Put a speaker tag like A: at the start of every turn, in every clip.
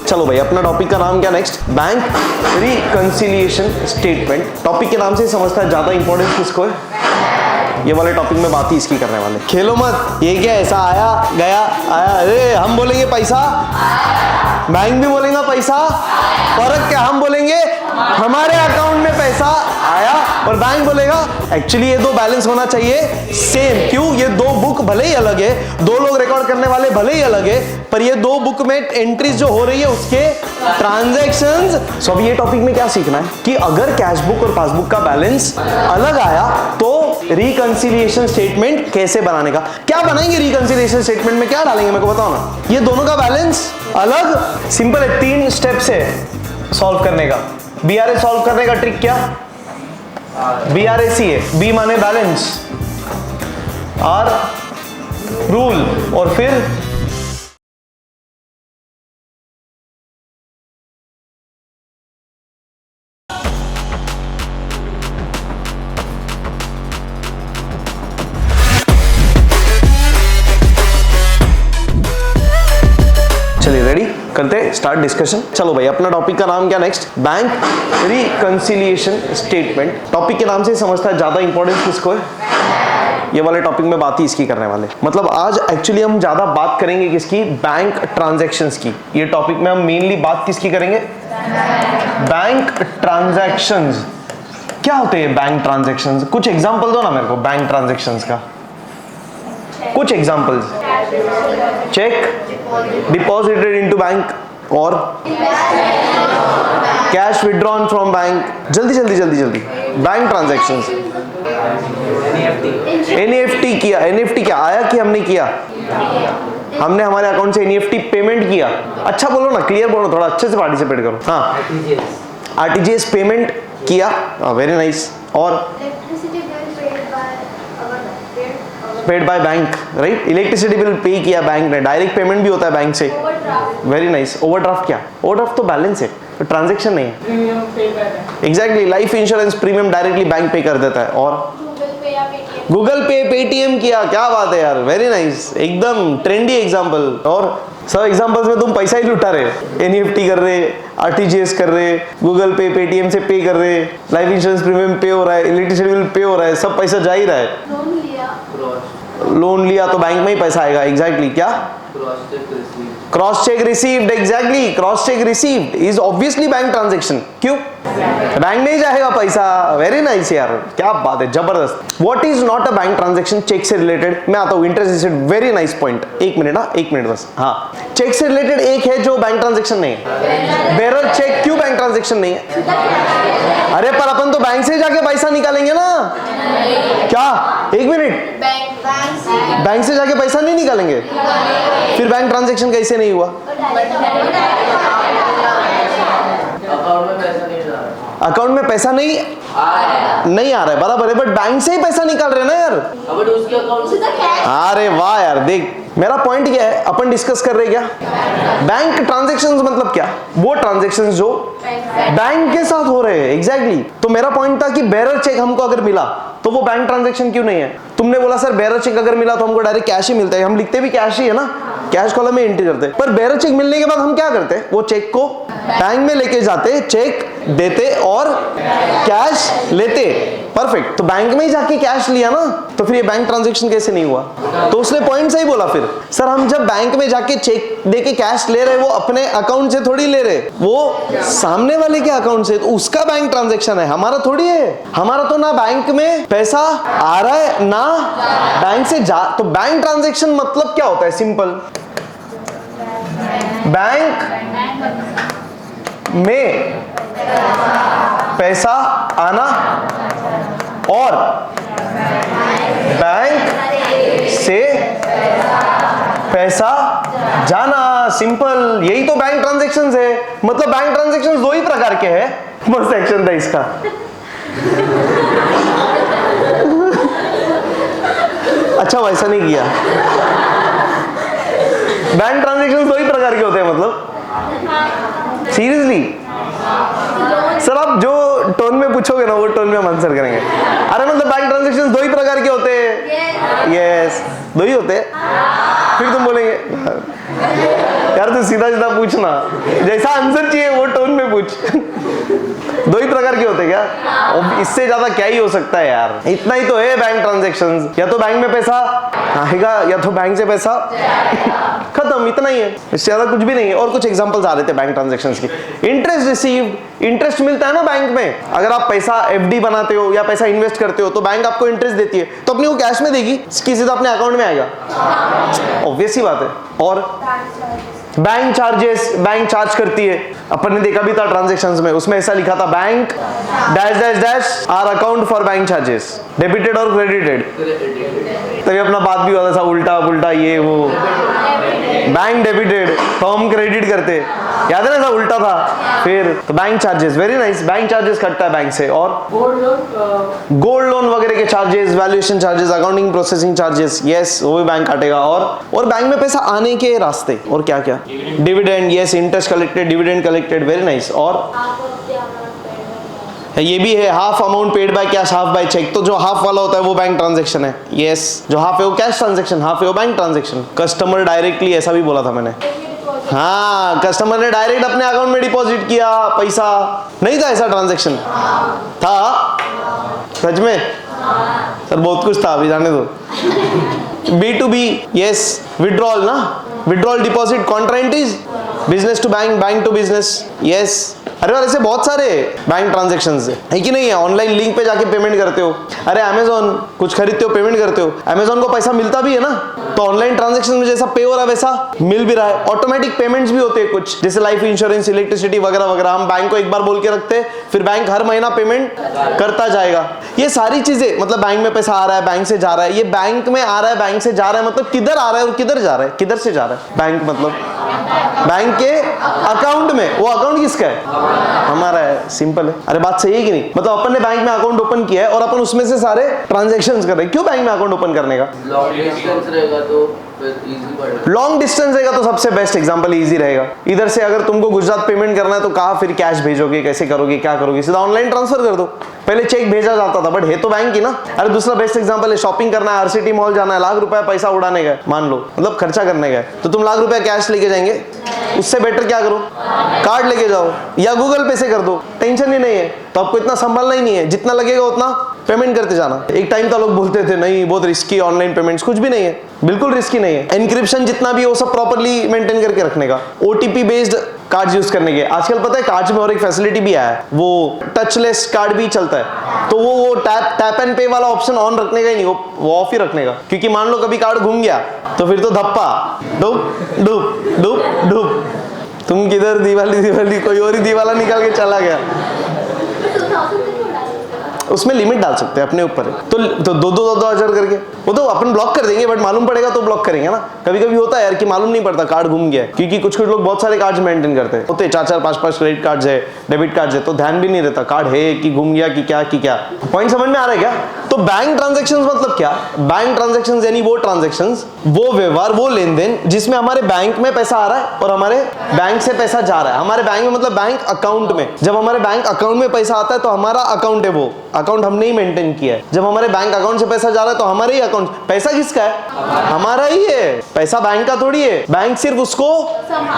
A: चलो भाई, अपना टॉपिक का नाम क्या next? Bank reconciliation statement. Topic के नाम से समझता है ज्यादा इंपॉर्टेंस किसको है। ये वाले टॉपिक में बात ही इसकी करने वाले। खेलो मत, ये क्या ऐसा आया गया आया। अरे हम बोलेंगे पैसा, बैंक भी बोलेगा पैसा। फर्क क्या? हम बोलेंगे हमारे अकाउंट में पैसा आया और बैंक बोलेगा एक्चुअली ये दो बैलेंस होना चाहिए सेम। क्यों? ये दो बुक भले ही अलग है, दो लोग रिकॉर्ड करने वाले भले ही अलग है, पर ये दो बुक में एंट्रीज जो हो रही है उसके ट्रांजैक्शंस। सो अब ये टॉपिक में क्या सीखना है कि अगर कैश बुक और पासबुक का बैलेंस अलग आया तो रिकंसिलिएशन स्टेटमेंट कैसे बनाने का। क्या बनाएंगे रिकंसिलिएशन स्टेटमेंट में? क्या डालेंगे मेरे को बताओ ना। ये दोनों का बैलेंस अलग, सिंपल है, 3 स्टेप्स है सॉल्व करने का। बीआरए सॉल्व करने का ट्रिक क्या? बीआरएसी है। बी माने बैलेंस, आर रूल, और फिर चलिए रेडी करते हैं स्टार्ट डिस्कशन। चलो भाई, अपना टॉपिक का नाम क्या next? Bank reconciliation statement. Topic के नाम से समझता है ज्यादा इंपॉर्टेंस किसको है। ये वाले टॉपिक में बात ही इसकी करने वाले। मतलब आज एक्चुअली हम ज्यादा बात करेंगे किसकी? बैंक ट्रांजैक्शंस की। ये टॉपिक में हम मेनली बात किसकी करेंगे? Bank transactions. क्या होते हैं बैंक ट्रांजैक्शंस? कुछ एग्जांपल दो ना मेरे को बैंक ट्रांजैक्शंस का। कुछ examples. Check deposited into bank और कैश विड्रॉन फ्रॉम बैंक। जल्दी जल्दी जल्दी जल्दी। Bank transactions. एनईएफटी किया। एनईएफटी क्या आया कि हमने किया? हमने हमारे अकाउंट से एनईएफटी पेमेंट किया। अच्छा बोलो ना, क्लियर बोलो, थोड़ा अच्छे से पार्टिसिपेट करो। हाँ, आरटीजीएस पेमेंट किया। Very nice. और paid by bank, right? Electricity bill pay किया बैंक ने। डायरेक्ट पेमेंट भी होता है बैंक से। Very nice. ओवरड्राफ्ट क्या? ओवरड्राफ्ट तो बैलेंस है, तो ट्रांजैक्शन नहीं है। Exactly. Life insurance premium directly bank पे कर देता है। और गूगल पे, पेटीएम किया। क्या बात है यार, वेरी नाइस, एकदम ट्रेंडी एग्जांपल। और सब एग्जांपल्स में तुम पैसा ही लुटा रहे। एनईएफटी कर रहे, आरटीजीएस कर रहे, गूगल पे, पेटीएम से पे कर रहे, लाइफ इंश्योरेंस प्रीमियम पे हो रहा है, इलेक्ट्रिसिटी बिल पे हो रहा है, सब पैसा जा ही रहा है। लोन लिया तो बैंक में ही पैसा आएगा। एग्जैक्टली। क्या? Cross check received. Exactly, cross check received is obviously bank transaction. क्यों? बैंक में ही जाएगा पैसा। वेरी नाइस यार, क्या बात है, जबरदस्त। What is not a bank transaction? Cheque से रिलेटेड मैं आता हूँ। इंटरेस्ट। Very nice point. एक मिनट ना, एक मिनट बस। हाँ, चेक से रिलेटेड एक है जो बैंक ट्रांजैक्शन नहीं है, बेरर चेक। क्यों बैंक ट्रांजैक्शन नहीं है? अरे पर अपन तो बैंक से जाके पैसा निकालेंगे ना। क्या? एक मिनट, बैंक से जाके पैसा नहीं निकालेंगे? फिर बैंक ट्रांजैक्शन कैसे नहीं हुआ? अकाउंट में पैसा नहीं आ रहा है, बराबर है, बट बैंक से ही पैसा निकाल रहे हैं ना यार। उसके अकाउंट से। अरे वाह यार, देख मेरा पॉइंट क्या है, अपन डिस्कस कर रहे हैं क्या? बैंक ट्रांजैक्शंस मतलब क्या? वो ट्रांजैक्शंस जो बैंक के साथ हो रहे हैं। एग्जैक्टली। तो मेरा पॉइंट था कि बेरर चेक हमको अगर मिला तो वो बैंक ट्रांजैक्शन क्यों नहीं है? तुमने बोला सर बेरर चेक अगर मिला तो हमको डायरेक्ट कैश ही मिलता है। हम लिखते भी कैश ही है ना, कैश कॉलम में एंट्री करते हैं। पर बेरर चेक मिलने के बाद हम क्या करते हैं? वो चेक को बैंक में लेके जाते, चेक देते और कैश लेते। परफेक्ट। तो बैंक में ही जाके कैश लिया ना, तो फिर ये बैंक ट्रांजैक्शन कैसे नहीं हुआ? तो उसने पॉइंट सही बोला। फिर सर हम जब बैंक में जाके चेक देके कैश ले रहे, वो अपने अकाउंट से थोड़ी ले रहे, वो सामने वाले के अकाउंट से, तो उसका बैंक ट्रांजैक्शन है, हमारा थोड़ी है। हमारा तो ना बैंक में पैसा आ रहा है ना बैंक से जा। तो बैंक ट्रांजैक्शन मतलब क्या होता है? सिंपल, बैंक में पैसा आना और बैंक से पैसा जाना। सिंपल, यही तो बैंक ट्रांजैक्शंस है। मतलब बैंक ट्रांजैक्शंस दो ही प्रकार के हैं। मस्त सेक्शन था इसका। अच्छा, वैसा नहीं किया। बैंक ट्रांजैक्शंस दो ही प्रकार के होते हैं। मतलब सीरियसली सर, आप जो टोन में पूछोगे ना वो टोन में हम आंसर करेंगे। अरे मतलब बैंक ट्रांजैक्शंस दो ही प्रकार के होते हैं। यस, दो ही होते हैं। फिर तुम बोलेंगे यार तू सीधा सीधा पूछना, जैसा आंसर चाहिए वो टोन में पूछ। दो ही प्रकार के होते क्या, और इससे ज्यादा क्या ही हो सकता है यार, इतना ही तो है बैंक ट्रांजैक्शंस। या तो बैंक में पैसा आएगा या तो बैंक से पैसा खत्म, इतना ही है, इससे ज्यादा कुछ भी नहीं है। और कुछ एग्जांपल्स आ रहे थे बैंक ट्रांजैक्शंस की। इंटरेस्ट रिसीव्ड, इंटरेस्ट मिलता है ना बैंक में, अगर आप पैसा एफडी बनाते हो या पैसा इन्वेस्ट करते हो तो बैंक आपको इंटरेस्ट देती है, तो अपने को कैश में देगी कि सीधा अपने अकाउंट में आएगा, ऑब्वियस ही बात है। और बैंक चार्जेस, बैंक चार्ज करती है, अपन ने देखा भी था ट्रांजैक्शंस में, उसमें ऐसा लिखा था bank dash dash dash are account for bank charges, debited और क्रेडिटेड, तभी अपना बात भी होता था उल्टा पुल्टा ये वो, बैंक डेबिटेड तो हम क्रेडिट करते, याद है ना, उल्टा था। फिर तो bank charges, very nice, bank charges कटता है बैंक से। और गोल्ड लोन वगैरह के charges, valuation charges, accounting processing charges, yes वो भी बैंक काटेगा। और बैंक में पैसा आने के रास्ते, और क्या क्या, dividend, yes interest collected, dividend collected, very nice. और ये भी है half amount paid by cash, half by cheque, तो जो हाफ वाला होता है वो बैंक ट्रांजैक्शन है, यस जो हाफ है वो कैश ट्रांजैक्शन, हाफ है वो बैंक ट्रांजैक्शन। कस्टमर डायरेक्टली, ऐसा भी बोला था मैंने, हाँ कस्टमर ने डायरेक्ट अपने अकाउंट में डिपॉजिट किया पैसा, नहीं था ऐसा ट्रांजैक्शन, था सच में सर, बहुत कुछ था, अभी जाने दो। B2B, यस विड्रॉल ना, withdrawal deposit, contra entries, business to bank, bank to business, yes. अरे यार ऐसे बहुत सारे बैंक ट्रांजैक्शंस है कि नहीं है, ऑनलाइन लिंक पे जाके पेमेंट करते हो, अरे अमेजोन कुछ खरीदते हो पेमेंट करते हो, अमेजोन को पैसा मिलता भी है ना, तो ऑनलाइन ट्रांजैक्शन में जैसा पे हो रहा है वैसा मिल भी रहा है। ऑटोमेटिक पेमेंट्स भी होते हैं कुछ, जैसे लाइफ इंश्योरेंस, इलेक्ट्रिसिटी वगैरह वगैरह, हम बैंक को एक बार बोल के रखते हैं, फिर बैंक हर महीना पेमेंट करता जाएगा। ये सारी चीजें, मतलब बैंक में पैसा आ रहा है, बैंक से जा रहा है, ये बैंक में आ रहा है, बैंक से जा रहा है, मतलब किधर आ रहा है और किधर जा रहा है, किधर से जा रहा है, बैंक मतलब बैंक के अकाउंट में, वो अकाउंट किसका है, हमारा है, सिंपल है। अरे बात सही है कि नहीं, मतलब अपन ने बैंक में अकाउंट ओपन किया है और अपन उसमें से सारे ट्रांजैक्शंस कर रहे हैं, क्यों बैंक में अकाउंट ओपन करने का,
B: लॉन्ग डिस्टेंस रहेगा तो
A: लॉन्ग डिस्टेंस रहेगा तो सबसे बेस्ट एग्जांपल इजी रहेगा। इधर से अगर तुमको गुजरात पेमेंट करना है तो कहाँ फिर कैश भेजोगे, कैसे करोगे, क्या करोगे, सीधा ऑनलाइन ट्रांसफर कर दो, पहले चेक भेजा जाता था बट है तो बैंक ही ना। अरे दूसरा बेस्ट एग्जांपल है, शॉपिंग करना है, आरसीटी मॉल जाना है, लाख रुपया पैसा उड़ाने का मान लो, मतलब खर्चा करने का, तो तुम लाख रुपया कैश लेके जाएंगे, उससे बेटर क्या करो, कार्ड लेके जाओ या गूगल पे से कर दो, टेंशन ही नहीं है, तो आपको इतना संभालना ही नहीं है, जितना लगेगा उतना पेमेंट करते जाना। एक टाइम तो लोग बोलते थे नहीं बहुत रिस्की ऑनलाइन पेमेंट्स, कुछ भी नहीं है, बिल्कुल रिस्की नहीं है। एनक्रिप्शन जितना भी वो सब प्रॉपर्ली मेंटेन करके रखने का, ओटीपी बेस्ड कार्ड यूज करने के, आजकल पता है कार्ड्स में और एक फैसिलिटी भी आया है, वो टचलेस कार्ड भी चलता है, तो वो टैप एंड पे वाला ऑप्शन ऑन रखने का ही नहीं, वो ऑफ ही रखने का, क्योंकि मान लो कभी कार्ड घूम गया तो फिर तो धप्पा, डूब डूब डूब डूब, तुम किधर दिवाली कोई और ही दिवाला निकाल के चला गया। उसमें लिमिट डाल सकते हैं अपने ऊपर, तो 2,000 करके वो तो अपन ब्लॉक कर देंगे, बट मालूम पड़ेगा तो ब्लॉक करेंगे ना। कभी कभी होता है यार कि मालूम नहीं पड़ता कार्ड घूम गया, क्योंकि कुछ कुछ लोग बहुत सारे कार्ड्स मेंटेन करते हैं, होते 4-4 5-5 क्रेडिट कार्ड्स है, डेबिट कार्ड्स है, तो ध्यान भी नहीं रहता कार्ड है कि घूम गया कि क्या। पॉइंट समझ में आ रहा है क्या? तो बैंक ट्रांजैक्शंस मतलब क्या, बैंक ट्रांजैक्शंस यानी वो ट्रांजैक्शंस, वो व्यवहार, वो लेन देन जिसमें हमारे बैंक में पैसा आ रहा है और हमारे बैंक से पैसा जा रहा है। हमारे बैंक में मतलब बैंक अकाउंट में, जब हमारे बैंक अकाउंट में पैसा आता है तो हमारा अकाउंट है, वो अकाउंट हमने ही मेंटेन किया है। जब हमारे बैंक अकाउंट से पैसा जा रहा है तो हमारे ही अकाउंट, पैसा किसका है, हमारा ही है, पैसा बैंक का थोड़ी है, बैंक सिर्फ उसको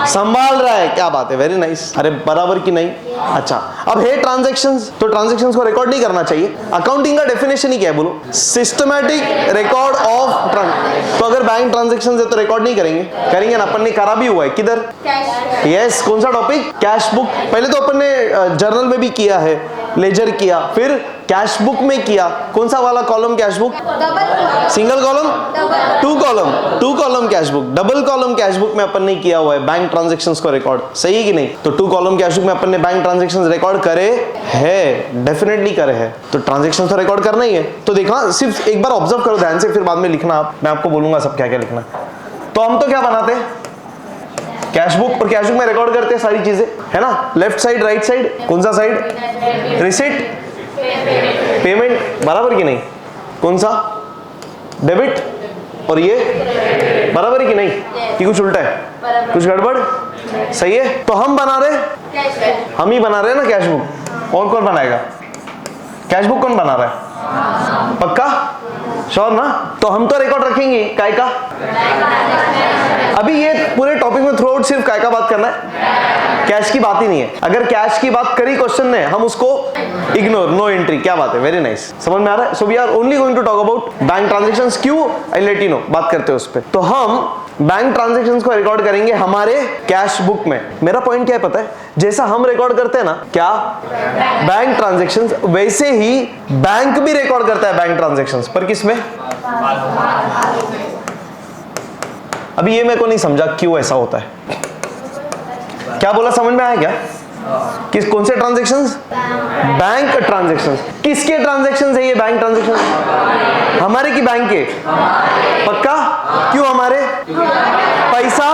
A: संभाल रहा है। क्या बात है, वेरी नाइस। अरे बराबर की नहीं। अच्छा अब है ट्रांजैक्शंस, तो ट्रांजैक्शंस को रिकॉर्ड नहीं करना चाहिए। अकाउंटिंग का डेफिनेशन ही क्या है बोलो, सिस्टमैटिक रिकॉर्ड ऑफ ट्रांजैक्शन। तो अगर बैंक ट्रांजैक्शंस है तो रिकॉर्ड नहीं करेंगे ना, अपन ने करा भी हुआ है, किधर, यस कौन सा टॉपिक, कैश बुक। पहले तो अपन ने जर्नल में भी किया है, लेजर किया, फिर कैश बुक में किया। कौन सा वाला column cash book, single column, two column cash book, double column cash book में अपन ने किया हुआ है बैंक ट्रांजैक्शंस को रिकॉर्ड, सही है कि नहीं? तो 2 कॉलम कैश बुक में अपन ने बैंक ट्रांजैक्शंस रिकॉर्ड करे हैं, डेफिनेटली करे हैं, तो ट्रांजैक्शंस तो रिकॉर्ड करना ही है। तो देखना, सिर्फ एक बार ऑब्जर्व करो ध्यान से, फिर बाद में लिखना आप, मैं आपको बोलूंगा सब क्या क्या लिखना। तो हम तो क्या बनाते हैं, कैश बुक, और कैश बुक में रिकॉर्ड करते हैं सारी चीजें, है ना, लेफ्ट साइड राइट साइड, कौन सा साइड, रिसिट, पेमेंट, बराबर की नहीं, कौन सा, डेबिट, और ये बराबर है कि नहीं, कि कुछ उल्टा है, कुछ गड़बड़, सही है। तो हम बना रहे, हम ही बना रहे हैं ना कैश बुक, और कौन बनाएगा, कैश बुक कौन बना रहा है, पक्का, श्योर ना? तो हम तो रिकॉर्ड रखेंगे काय का। अभी ये पूरे टॉपिक में थ्रू आउट सिर्फ काय का बात करना है, कैश की बात ही नहीं है। अगर कैश की बात करी क्वेश्चन ने, हम उसको इग्नोर, नो एंट्री। क्या बात है, वेरी नाइस, समझ में आ रहा है। So we are only going to talk about bank transactions. क्यों? आई लेट यू नो, बात करते हैं उस पर। तो हम बैंक ट्रांजैक्शंस को रिकॉर्ड करेंगे हमारे कैश बुक में। मेरा पॉइंट क्या है पता है? जैसा हम रिकॉर्ड करते हैं ना क्या बैंक ट्रांजैक्शंस, वैसे ही बैंक भी रिकॉर्ड करता है बैंक ट्रांजैक्शंस। पर किसमें? अभी ये मेरे को नहीं समझा क्यों ऐसा होता है। क्या बोला, समझ में आया क्या? कौन से ट्रांजैक्शंस? Bank transactions. किसके ट्रांजैक्शंस है ये बैंक ट्रांजैक्शंस? हमारे की बैंक के? पक्का? क्यों हमारे? पैसा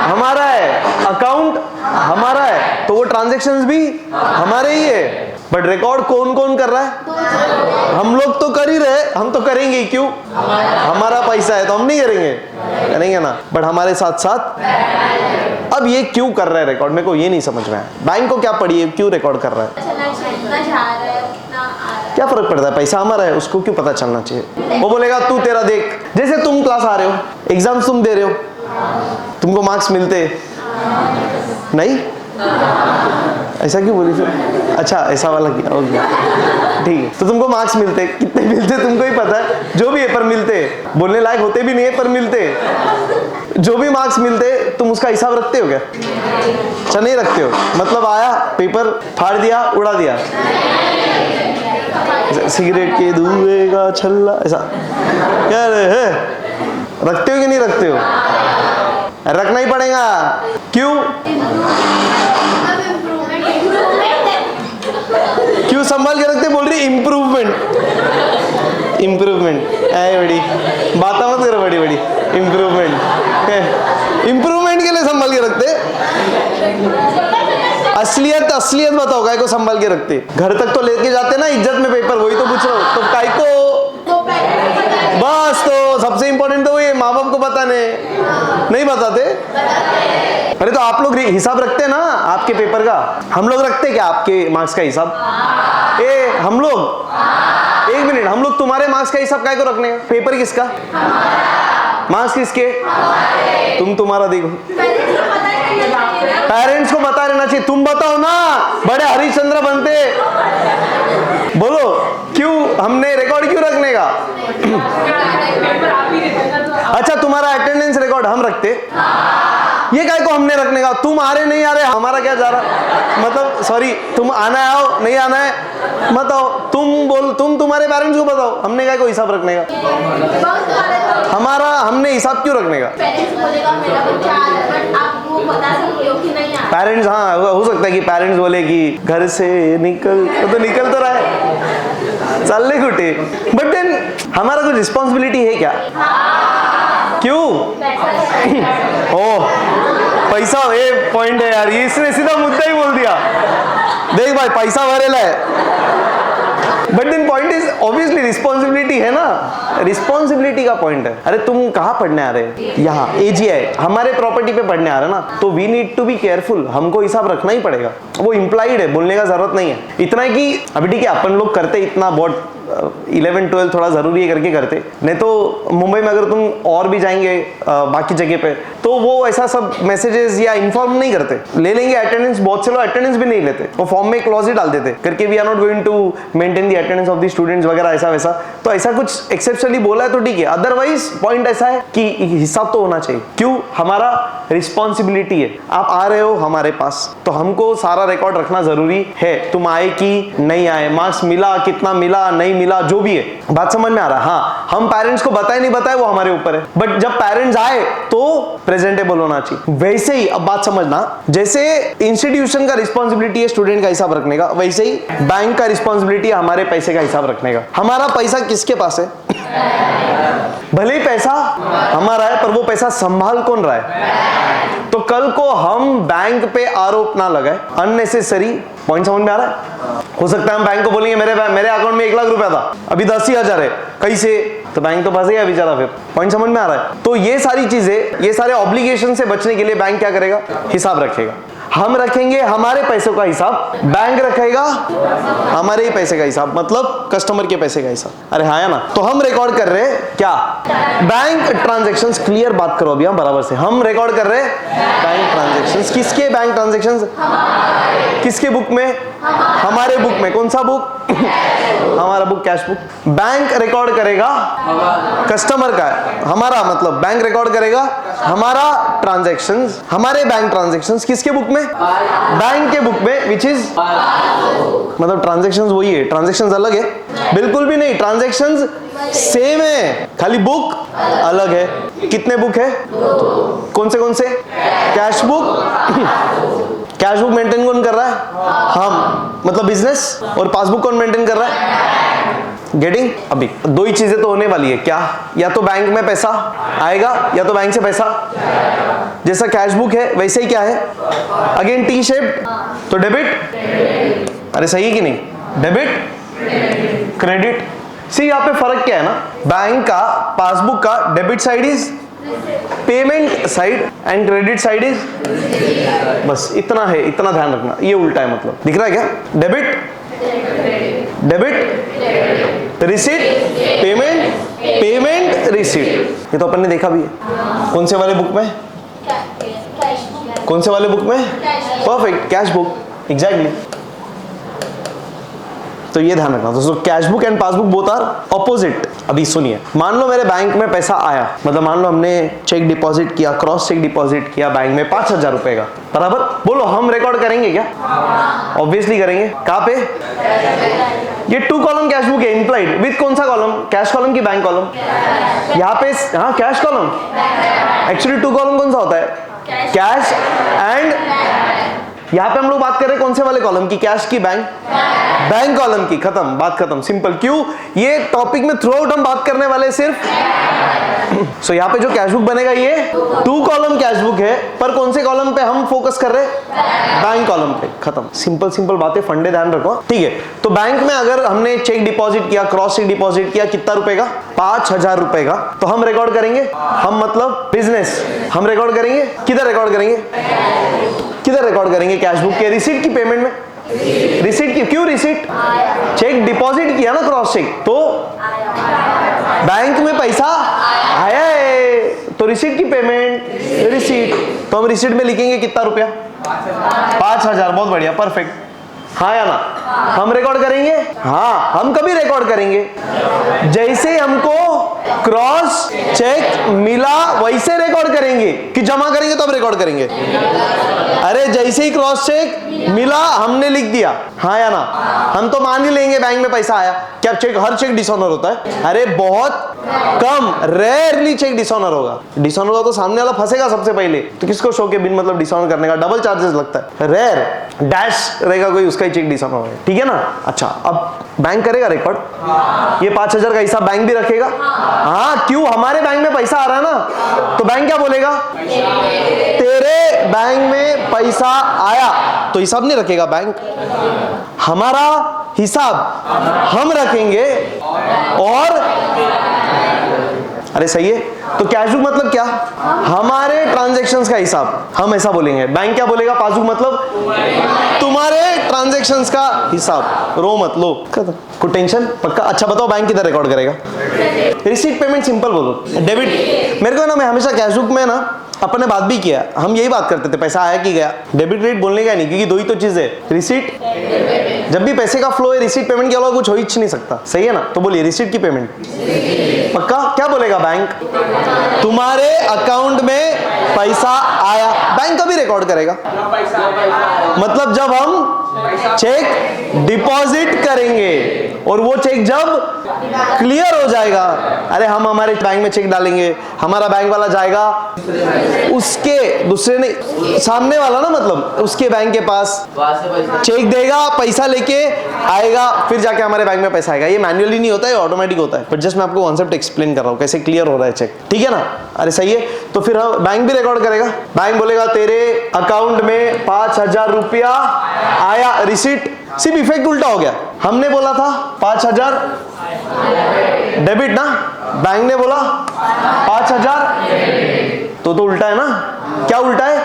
A: हमारा है, अकाउंट हमारा है, तो वो ट्रांजैक्शंस भी हमारे ही है। बट रिकॉर्ड कौन कौन कर रहा है? हम लोग तो कर ही रहे, हम तो करेंगे। क्यों? हमारा पैसा है तो हम नहीं करेंगे ना। बट हमारे साथ साथ अब ये क्यों कर रहा है रिकॉर्ड, मेरे को ये नहीं समझ में आया। बैंक को क्या पड़ी है, क्यों रिकॉर्ड कर रहा है? क्या फर्क पड़ता है? पैसा हमारा है, उसको क्यों पता चलना चाहिए? वो बोलेगा तू तेरा देख। जैसे तुम क्लास आ रहे हो, एग्जाम्स तुम दे रहे हो, तुमको मार्क्स मिलते नहीं? ऐसा क्यों बोली फिर? अच्छा ऐसा वाला किया, ओके ठीक है। तो तुमको मार्क्स मिलते, कितने मिलते तुमको ही पता है, जो भी है पर मिलते, बोलने लायक होते भी नहीं है पर मिलते। जो भी मार्क्स मिलते तुम उसका हिसाब रखते हो क्या? अच्छा नहीं रखते हो, मतलब आया पेपर फाड़ दिया, उड़ा दिया। सिगरेट के धुएं का छल्ला, ऐसा क्या है? रखते हो कि नहीं रखते हो? रखना ही पड़ेगा। क्यों? क्यों संभाल के रखते? बोल रही इम्प्रूवमेंट। इम्प्रूवमेंट है बड़ी बात मत करो, बड़ी बड़ी इम्प्रूवमेंट के लिए संभाल के रखते। असलियत बताओ, काय को संभाल के रखते? घर तक तो लेके जाते ना इज्जत में पेपर, वही तो पूछ रहा हूँ। तो काय को? बस तो सबसे इंपॉर्टेंट तो ये माँ बाप को बताने नहीं बताते। अरे तो आप लोग हिसाब रखते हैं ना आपके पेपर का? हम लोग रखते क्या आपके मार्क्स का हिसाब? हम लोग, एक मिनट, हम लोग तुम्हारे मार्क्स का हिसाब काय को रखने का? पेपर किसका? मार्क्स किसके? तुम तुम्हारा देखो। पेरेंट्स को बता रहना चाहिए। तुम बताओ ना, बड़े हरिश्चंद्र बनते। बोलो क्यों हमने रिकॉर्ड क्यों रखने का? अच्छा तुम्हारा अटेंडेंस रिकॉर्ड हम रखते, ये काय को हमने रखने का? तुम आ रहे नहीं आ रहे, हमारा क्या जा रहा? मतलब सॉरी, तुम आना है आओ, नहीं आना है मत आओ। तुम तुम्हारे पेरेंट्स को बताओ, हमने काय को हिसाब रखने का? हमारा हमने हिसाब क्यों रखने का? पेरेंट्स, हाँ हो सकता है कि पेरेंट्स बोले कि घर से निकल, तो निकल तो रहा है, चलने कुटे। बट देन हमारा कुछ रिस्पॉन्सिबिलिटी है क्या? क्यों? ओह पैसा, ये पॉइंट है यार, इसने सीधा मुद्दा ही बोल दिया। देख भाई पैसा भरेला है, but then point is obviously responsibility है ना, रिस्पॉन्सिबिलिटी का पॉइंट है। अरे तुम कहाँ पढ़ने आ रहे हैं? यहाँ AGI हमारे प्रॉपर्टी पे पढ़ने आ रहे ना, तो we need to be careful, हमको हिसाब रखना ही पड़ेगा। वो इम्प्लाइड है, बोलने का जरूरत नहीं है। इतना है कि अभी ठीक है अपन लोग करते इतना, बहुत 11-12 थोड़ा जरूरी है करके करते, नहीं तो मुंबई में अगर तुम और भी जाएंगे बाकी जगह पे, तो वो ऐसा सब मैसेजेस या इन्फॉर्म नहीं करते। ले लेंगे अटेंडेंस, बहुत से लोग अटेंडेंस भी नहीं लेते, वो फॉर्म में क्लॉज ही डाल देते करके we are not going to maintain the attendance of the students वगैरह, ऐसा वैसा। तो ऐसा कुछ एक्सेप्शनली बोला है तो ठीक है, अदरवाइज पॉइंट ऐसा है कि हिसाब तो होना चाहिए। क्यों? हमारा रिस्पॉन्सिबिलिटी है। आप आ रहे हो हमारे पास, तो हमको सारा रिकॉर्ड रखना जरूरी है। तुम आए कि नहीं आए, मार्क्स मिला, कितना मिला, नहीं मिला, जो भी है, बात समझ में आ रहा है? हाँ, हम पेरेंट्स को बताए नहीं बताए वो हमारे ऊपर है, बट जब पेरेंट्स आए तो प्रेजेंटेबल होना चाहिए। वैसे ही अब बात समझना, जैसे इंस्टीट्यूशन का रिस्पॉन्सिबिलिटी है स्टूडेंट का हिसाब रखने का, वैसे ही बैंक का रिस्पॉन्सिबिलिटी है हमारे पैसे का हिसाब रखने का। हमारा पैसा किसके पास है? भले ही पैसा हमारा है, पर वो पैसा संभाल कौन रहा है? तो कल को हम बैंक पे आरोप ना लगाए अननेसेसरी। पॉइंट समझ में आ रहा है? हो सकता है हम बैंक को बोलेंगे मेरे अकाउंट में 1 लाख रुपया था, अभी 10,000 है, कैसे? तो बैंक तो फंसेगा बेचारा फिर। पॉइंट समझ में आ रहा है? तो ये सारी चीजें, ये सारे ऑब्लिगेशन से बचने के लिए बैंक क्या करेगा? हिसाब रखेगा। हम रखेंगे हमारे पैसों का हिसाब, बैंक रखेगा हमारे ही पैसे का हिसाब, मतलब कस्टमर के पैसे का हिसाब। अरे हाँ या ना? तो हम रिकॉर्ड कर रहे हैं क्या? Bank transactions. क्लियर बात करो अभी, हम बराबर से हम रिकॉर्ड कर रहे हैं बैंक ट्रांजैक्शंस। किसके बैंक ट्रांजैक्शंस? किसके बुक में? हमारे बुक में। कौन सा बुक? हमारा book, cash book. Bank record करेगा कस्टमर का, हमारा मतलब बैंक रिकॉर्ड करेगा हमारा ट्रांजैक्शंस, हमारे बैंक ट्रांजैक्शंस। किसके बुक में? बैंक के बुक में, विच इज मतलब ट्रांजैक्शंस वही है, ट्रांजैक्शंस अलग है? बिल्कुल भी नहीं, ट्रांजैक्शंस सेम है, खाली बुक अलग है। कितने बुक है? कौन से? Cash book. Cash book maintain कौन कर रहा है? हम, मतलब बिजनेस। और पासबुक कौन मेंटेन कर रहा है? गेटिंग। अभी दो ही चीजें तो होने वाली है क्या? या तो बैंक में पैसा आएगा या तो बैंक से पैसा। जैसा कैश बुक है वैसे ही क्या है? अगेन टी शेप, तो डेबिट। अरे सही है कि नहीं? Debit credit. सी यहाँ पे फर्क क्या है ना, बैंक का पासबुक का debit side is payment side and credit side is, बस इतना है, इतना ध्यान रखना। ये उल्टा है, मतलब दिख रहा है क्या? Debit receipt, payment receipt. ये तो अपन ने देखा भी है। कौन से वाले बुक में? कौन से वाले बुक में? Perfect, cash book. एग्जैक्टली। तो ये ध्यान रखना दोस्तों, cash book and passbook both are opposite. अभी सुनिए, मान लो मेरे बैंक में पैसा आया, मतलब मान लो हमने चेक डिपॉजिट किया, क्रॉस चेक डिपॉजिट किया बैंक में 5,000 रुपए का, बराबर। बोलो हम रिकॉर्ड करेंगे क्या? ऑब्वियसली करेंगे। कहाँ पे? ये 2 कॉलम कैश बुक है इंप्लाइड विद कौन सा कॉलम? कैश कॉलम की बैंक कॉलम? यहाँ पे हाँ कैश कॉलम। एक्चुअली 2 कॉलम कौन सा होता है? कैश एंड, यहाँ पे हम लोग बात कर रहे हैं कौन से वाले कॉलम की? कैश की बैंक, बैंक कॉलम की। खत्म, बात खत्म, सिंपल। क्यों? ये टॉपिक में थ्रू आउट हम बात करने वाले सिर्फ सो यहाँ पे जो कैश बुक बनेगा ये 2 कॉलम कैश बुक है, पर कौन से कॉलम पे हम फोकस कर रहे हैं? बैंक कॉलम पे। खत्म, सिंपल सिंपल बातें, फंडे ध्यान रखो, ठीक है। तो बैंक में अगर हमने चेक डिपॉजिट किया, क्रॉस चेक डिपॉजिट किया, कितना रुपए का? 5,000 रुपए का, तो हम रिकॉर्ड करेंगे, हम मतलब बिजनेस, हम रिकॉर्ड करेंगे किधर? रिकॉर्ड करेंगे किधर? रिकॉर्ड करेंगे कैश बुक के रिसीट की पेमेंट में। रिसीट की, क्यों रिसीट? चेक डिपॉजिट किया ना क्रॉस चेक, तो बैंक में पैसा आया है, तो रिसीट की पेमेंट, रिसीट। तो हम रिसीट में लिखेंगे कितना रुपया? 5,000। बहुत बढ़िया, परफेक्ट। हाँ या ना? हम रिकॉर्ड करेंगे? हाँ, हम कभी रिकॉर्ड करेंगे? जैसे हमको क्रॉस चेक मिला वैसे रिकॉर्ड करेंगे कि जमा करेंगे तब रिकॉर्ड करेंगे? अरे जैसे ही क्रॉस चेक मिला हमने लिख दिया, हाँ या ना? हम तो मान ही लेंगे बैंक में पैसा आया। क्या चेक, हर चेक डिसऑनर होता है? अरे बहुत कम, रेयरली चेक डिसऑनर होगा। डिसऑनर होगा तो सामने वाला फंसेगा सबसे पहले, तो किसको शो के बिन मतलब डिसऑनर करने का डबल चार्जेस लगता है। रेयर डैश रहेगा कोई, उसका ही चेक डिसऑनर होगा, ठीक है ना? अच्छा, अब बैंक करेगा रिकॉर्ड, ये 5,000 का हिसाब बैंक भी रखेगा। हाँ, क्यों? हमारे बैंक में पैसा आ रहा है ना, तो बैंक क्या बोलेगा? तेरे बैंक में पैसा आया, तो हिसाब नहीं रखेगा बैंक, हमारा हिसाब हम रखेंगे। और अरे सही है, तो कैश बुक मतलब क्या? हमारे ट्रांजैक्शंस का हिसाब, हम ऐसा बोलेंगे। बैंक क्या बोलेगा? पासबुक मतलब तुम्हारे ट्रांजैक्शंस का हिसाब। रो मत लो, कोई टेंशन? पक्का? अच्छा बताओ बैंक किधर रिकॉर्ड करेगा? रिसीट पेमेंट, सिंपल बोलो। डेबिट, मेरे को ना, मैं हमेशा कैश बुक में ना, अपन ने बात भी किया, हम यही बात करते थे पैसा आया कि गया। डेबिट क्रेडिट बोलने का नहीं, क्योंकि दो ही तो चीज है, रिसीट। जब भी पैसे का फ्लो है, रिसीट पेमेंट के अलावा कुछ हो ही नहीं सकता, सही है ना? तो बोलिए रिसीट की पेमेंट। पक्का? क्या बोलेगा बैंक? तुम्हारे अकाउंट में पैसा आया, बैंक कभी रिकॉर्ड करेगा? मतलब जब हम चेक डिपॉजिट करेंगे और वो चेक जब क्लियर हो जाएगा, अरे हम हमारे बैंक में चेक डालेंगे, हमारा बैंक वाला जाएगा उसके दूसरे ने, सामने वाला ना, मतलब उसके बैंक के पास चेक देगा, पैसा लेके आएगा, फिर जाके हमारे बैंक में पैसा आएगा। ये मैन्युअली नहीं होता है, ऑटोमेटिक होता है, बट जस्ट मैं आपको कॉन्सेप्ट एक्सप्लेन कर रहा हूँ कैसे क्लियर हो रहा है चेक, ठीक है ना? अरे सही है, तो फिर हम बैंक भी रिकॉर्ड करेगा। बैंक बोलेगा तेरे अकाउंट में 5,000 रुपया आया, रिसीट। सिर्फ इफेक्ट उल्टा हो गया, हमने बोला था 5,000 डेबिट ना, बैंक ने बोला 5,000, तो उल्टा है ना? क्या उल्टा है?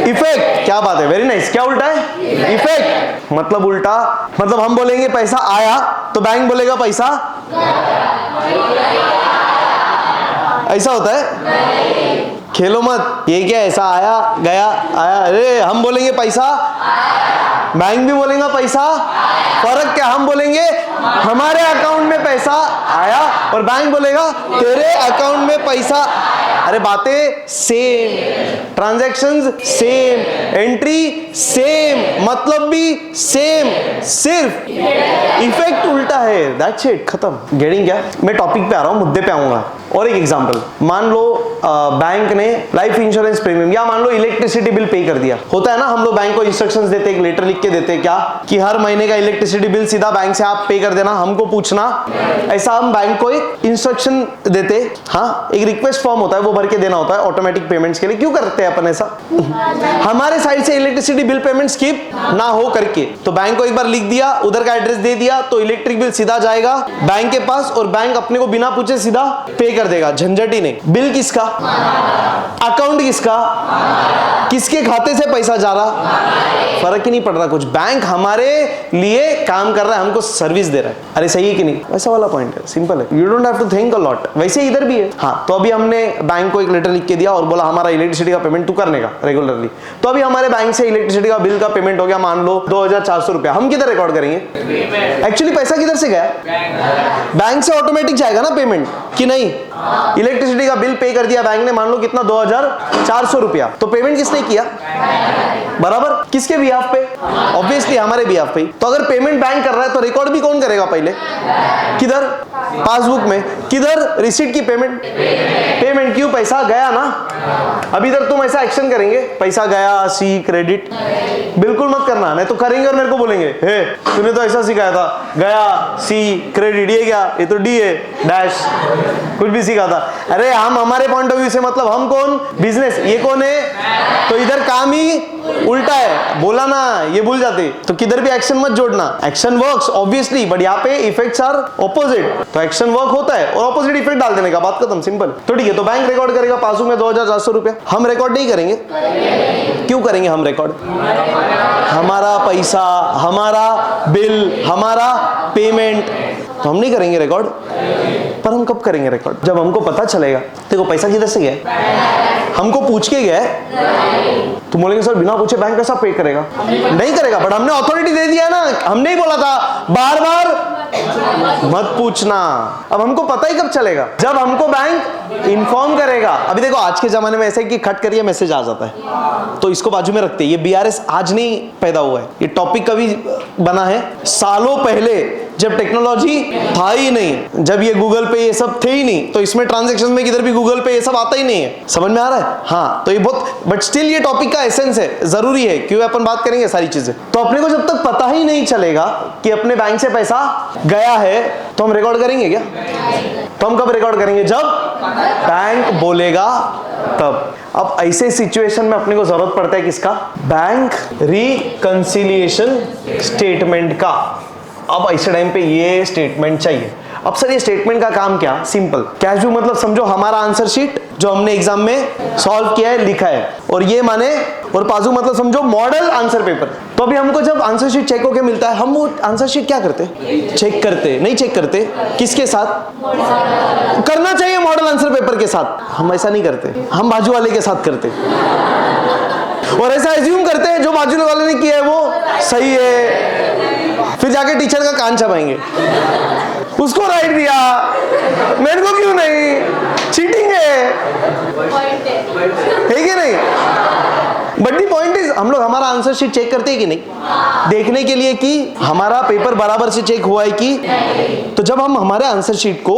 A: इफेक्ट। क्या बात है, वेरी नाइस। क्या उल्टा है? इफेक्ट। मतलब उल्टा, मतलब हम बोलेंगे पैसा आया तो बैंक बोलेगा पैसा, ऐसा होता है? खेलो मत, ये क्या ऐसा आया गया आया, अरे हम बोलेंगे पैसा, बैंक भी बोलेगा पैसा। फर्क क्या, हम बोलेंगे हमारे अकाउंट में पैसा आया और बैंक बोलेगा तेरे अकाउंट में पैसा। अरे बातें same, transactions same, entry same, मतलब भी सेम, सिर्फ इफेक्ट उल्टा है। दैट्स इट, खत्म। गेटिंग? क्या मैं टॉपिक पे आ रहा हूँ, मुद्दे पे आऊंगा। और एक एग्जांपल, मान लो बैंक ने लाइफ इंश्योरेंस प्रीमियम या मान लो इलेक्ट्रिसिटी बिल पे कर दिया। होता है ना, हम लोग बैंक को इंस्ट्रक्शंस देते हैं, एक लेटर लिख के देते हैं क्या, कि हर महीने का इलेक्ट्रिसिटी बिल सीधा बैंक से आप पे कर देना, हमको पूछना। ऐसा हम बैंक को एक इंस्ट्रक्शन देते। हाँ, एक रिक्वेस्ट फॉर्म होता है, वो भर के देना होता है ऑटोमेटिक पेमेंट्स के लिए। क्यों करते हैं अपन ऐसा? हमारे साइड से इलेक्ट्रिसिटी बिल पेमेंट स्किप ना हो करके। तो बैंक को एक बार लिख दिया, उधर का एड्रेस दे दिया, तो इलेक्ट्रिक बिल सीधा जाएगा बैंक के पास और बैंक अपने को बिना पूछे सीधा पे कर देगा, झंझट ही नहीं। बिल किसका? अकाउंट किसका? किसके खाते से पैसा जा रहा? फर्क ही नहीं पड़ रहा कुछ। बैंक हमारे लिए काम कर रहा है, हमको सर्विस दे रहा है। अरे सही है कि नहीं? वैसा वाला पॉइंट है, सिंपल है। You don't have to think a lot. वैसे इधर भी है। हाँ, तो अभी हमने बैंक को एक लेटर लिख के दिया और बोला हमारा इलेक्ट्रिसिटी का पेमेंट तू करने का रेगुलरली। तो अभी हमारे बैंक से इलेक्ट्रिसिटी का बिल का पेमेंट हो गया, मान लो 2400 रुपया। हम किधर रिकॉर्ड करेंगे? एक्चुअली पैसा किधर से गया? बैंक से ऑटोमेटिक जाएगा ना पेमेंट, कि नहीं? इलेक्ट्रिसिटी का बिल पे कर दिया बैंक ने, मान लो कितना, 2400 रुपया। तो पेमेंट किसने किया? बराबर, किसके बिहाफ पे? ऑब्वियसली हमारे बिहाफ पे। तो अगर पेमेंट बैंक कर रहा है तो रिकॉर्ड भी कौन करेगा पहले? किधर? पासबुक में। किधर? रिसीट की पेमेंट। पेमेंट क्यों? पैसा गया ना। अब इधर तुम ऐसा एक्शन करेंगे, पैसा गया, सी क्रेडिट, बिल्कुल मत करना, नहीं तो करेंगे और मेरे को बोलेंगे हे तूने तो ऐसा सिखाया था, गया सी क्रेडिट, ये क्या, ये तो डी है डैश, कुछ भी सीखा था। अरे हम हमारे पॉइंट ऑफ व्यू से, मतलब हम कौन? बिजनेस। ये कौन है? तो इधर काम ही उल्टा है, बोला ना, ये भूल जाते। तो किधर भी एक्शन मत जोड़ना। एक्शन वर्क्स ऑब्वियसली, बट यहाँ पे इफेक्ट्स आर ऑपोजिट। तो एक्शन वर्क होता है और ऑपोजिट इफेक्ट डाल देने का, बात खत्म, सिंपल। तो ठीक है, तो बैंक रिकॉर्ड करेगा पासबुक में 2400 रुपया। हम रिकॉर्ड नहीं करेंगे। क्यों करेंगे हम रिकॉर्ड? हमारा पैसा, हमारा बिल, हमारा पेमेंट, तो हम नहीं करेंगे रिकॉर्ड। पर हम कब करेंगे रिकॉर्ड? जब हमको पता चलेगा देखो पैसा किधर से गया, हमको पूछ के गया है। तुम बोलेंगे सर बिना पूछे बैंक कैसा पे करेगा? नहीं करेगा, बट हमने अथॉरिटी दे दिया ना। हमने ही बोला था बार बार मत पूछना। अब हमको पता ही कब चलेगा? जब हमको बैंक इन्फॉर्म करेगा। अभी देखो आज के जमाने में ऐसा है कि खट करिए मैसेज आ जाता है, तो इसको बाजू में रखते हैं। ये बीआरएस आज नहीं पैदा हुआ है, ये टॉपिक कभी बना है सालों पहले, जब टेक्नोलॉजी था ही नहीं, जब ये गूगल पे ये सब थे ही नहीं, तो इसमें ट्रांजैक्शन में किधर भी गूगल पे ये सब आता ही नहीं है। समझ में आ रहा है? हाँ, तो ये बहुत, बट स्टिल ये टॉपिक का एसेंस है, जरूरी है, क्यों अपन बात करेंगे सारी चीजें। तो अपने को जब तक पता ही नहीं चलेगा कि अपने बैंक से पैसा गया है, तो हम रिकॉर्ड करेंगे क्या? तो हम कब रिकॉर्ड करेंगे? जब बैंक बोलेगा तब। अब ऐसे सिचुएशन में अपने को जरूरत पड़ता है किसका? बैंक रिकंसिलिएशन स्टेटमेंट का। अब ऐसे टाइम पे ये स्टेटमेंट चाहिए। अब सर ये स्टेटमेंट का काम क्या? सिंपल, कैश बुक मतलब समझो हमारा आंसर शीट जो हमने एग्जाम में सॉल्व किया है, लिखा है, और ये माने, और पासबुक मतलब समझो मॉडल आंसर पेपर। तो अभी हमको जब आंसर शीट चेक होके मिलता है, हम वो आंसर शीट क्या करते? चेक करते। नहीं चेक करते, किसके साथ करना चाहिए? मॉडल आंसर पेपर के साथ। हम ऐसा नहीं करते, हम बाजू वाले के साथ करते, और ऐसा एज्यूम करते हैं जो बाजू वाले ने किया है वो सही है, फिर जाके टीचर का कान छपाएंगे, उसको राइट दिया, मेरे को क्यों नहीं? चीटिंग है कि नहीं? बट दी पॉइंट इज, हम लोग हमारा आंसर शीट चेक करते हैं कि नहीं, देखने के लिए कि हमारा पेपर बराबर से चेक हुआ है कि। तो जब हम हमारे आंसर शीट को